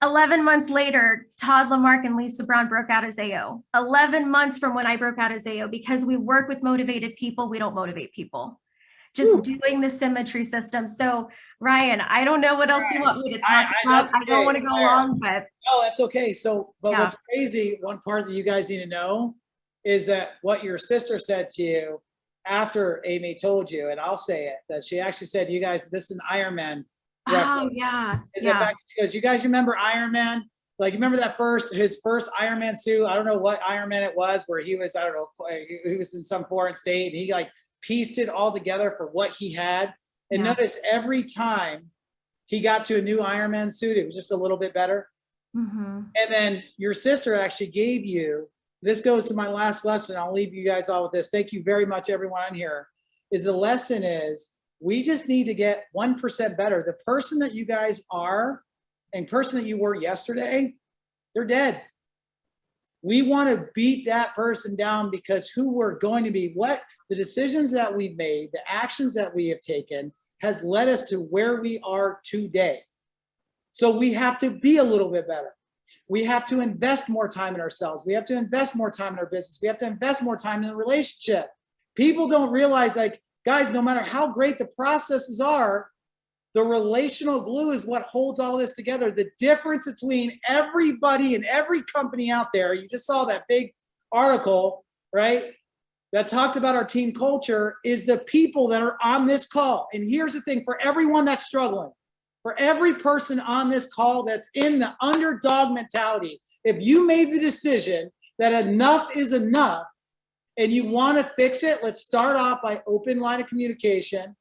[SPEAKER 7] 11 months later, Todd Lamarck and Lisa Brown broke out as AO. 11 months from when I broke out as AO, because we work with motivated people, we don't motivate people. Just doing the symmetry system. So Ryan, I don't know what else you want me to talk about. I don't want to go long, but.
[SPEAKER 3] Oh, that's okay. So, but
[SPEAKER 7] Yeah.
[SPEAKER 3] What's crazy, one part that you guys need to know is that what your sister said to you after Amy told you, and I'll say it, that she actually said, you guys, this is an Ironman
[SPEAKER 7] Oh, yeah.
[SPEAKER 3] Is the fact, because you guys remember Iron Man? Like, you remember that his first Iron Man suit? I don't know what Iron Man it was, where he was, I don't know, he was in some foreign state, and he like pieced it all together for what he had. And notice every time he got to a new Iron Man suit, it was just a little bit better.
[SPEAKER 7] Mm-hmm.
[SPEAKER 3] And then your sister actually gave you, this goes to my last lesson. I'll leave you guys all with this. Thank you very much, everyone on here. Is the lesson is, we just need to get 1% better. The person that you guys are and person that you were yesterday, they're dead. We want to beat that person down, because who we're going to be, what the decisions that we've made, the actions that we have taken has led us to where we are today. So we have to be a little bit better. We have to invest more time in ourselves. We have to invest more time in our business. We have to invest more time in a relationship. People don't realize, like, guys, no matter how great the processes are, the relational glue is what holds all this together. The difference between everybody and every company out there, you just saw that big article, right, that talked about our team culture, is the people that are on this call. And here's the thing, for everyone that's struggling, for every person on this call that's in the underdog mentality, if you made the decision that enough is enough, and you want to fix it, let's start off by open line of communication.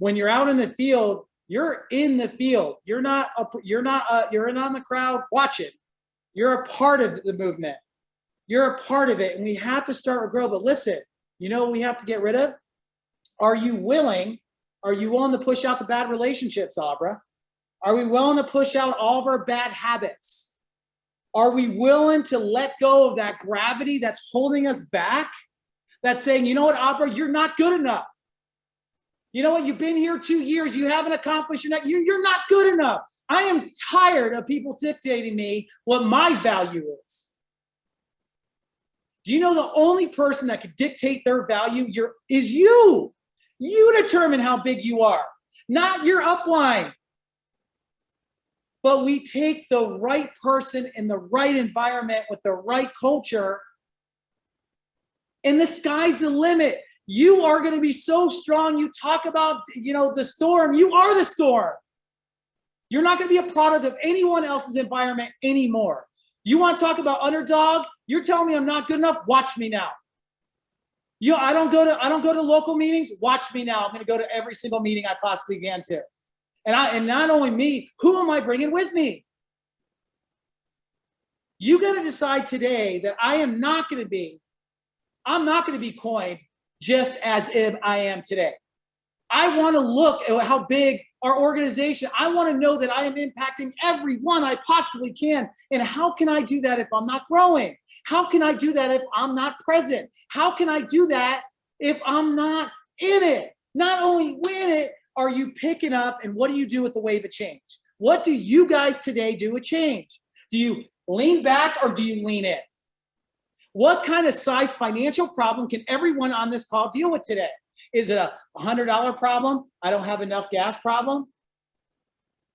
[SPEAKER 3] When you're out in the field, you're in the field. You're in on the crowd watching. You're a part of the movement. You're a part of it, and we have to start to grow. But listen, you know what we have to get rid of? Are you willing to push out the bad relationships, Abra? Are we willing to push out all of our bad habits? Are we willing to let go of that gravity that's holding us back? That's saying, you know what, Abra, you're not good enough. You know what, you've been here 2 years, you haven't accomplished, you're not good enough. I am tired of people dictating me what my value is. Do you know the only person that could dictate their value is you? You determine how big you are, not your upline. But we take the right person in the right environment with the right culture, and the sky's the limit. You are going to be so strong. You talk about, the storm. You are the storm. You're not going to be a product of anyone else's environment anymore. You want to talk about underdog? You're telling me I'm not good enough? Watch me now. I don't go to local meetings. Watch me now. I'm going to go to every single meeting I possibly can to. And not only me, who am I bringing with me? You got to decide today that I'm not going to be coined just as if I am today. I want to look at how big our organization, I want to know that I am impacting everyone I possibly can. And how can I do that if I'm not growing? How can I do that if I'm not present? How can I do that if I'm not in it? Not only win it, are you picking up, and what do you do with the wave of change? What do you guys today do with change? Do you lean back or do you lean in? What kind of size financial problem can everyone on this call deal with today? Is it a $100 problem? I don't have enough gas problem?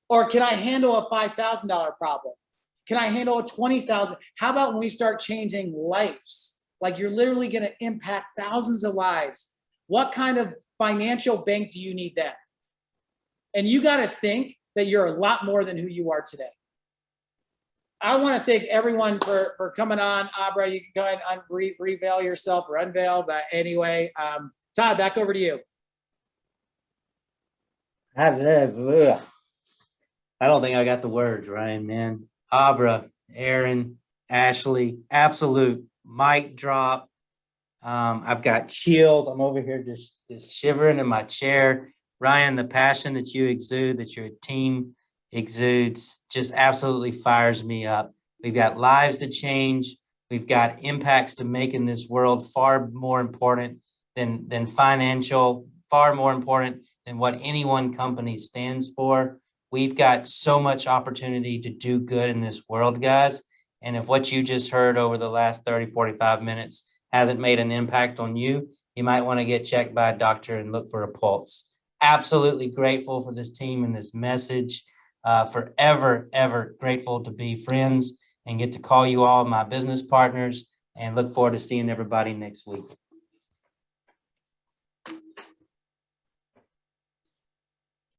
[SPEAKER 3] Or can I handle a $5,000 problem? Can I handle a $20,000? How about when we start changing lives? Like you're literally going to impact thousands of lives. What kind of financial bank do you need then? And you got to think that you're a lot more than who you are today. I want to thank everyone for coming on. Abra, you can go ahead and reveal yourself or unveil. But anyway, Todd, back over to you.
[SPEAKER 1] I don't think I got the words, Ryan, man. Abra, Aaron, Ashley, absolute mic drop. I've got chills. I'm over here just shivering in my chair. Ryan, the passion that you exude, that your team exudes, just absolutely fires me up. We've got lives to change. We've got impacts to make in this world, far more important than financial, far more important than what any one company stands for. We've got so much opportunity to do good in this world, guys. And if what you just heard over the last 30, 45 minutes hasn't made an impact on you, you might want to get checked by a doctor and look for a pulse. Absolutely grateful for this team and this message. Forever, ever grateful to be friends and get to call you all my business partners, and look forward to seeing everybody next week.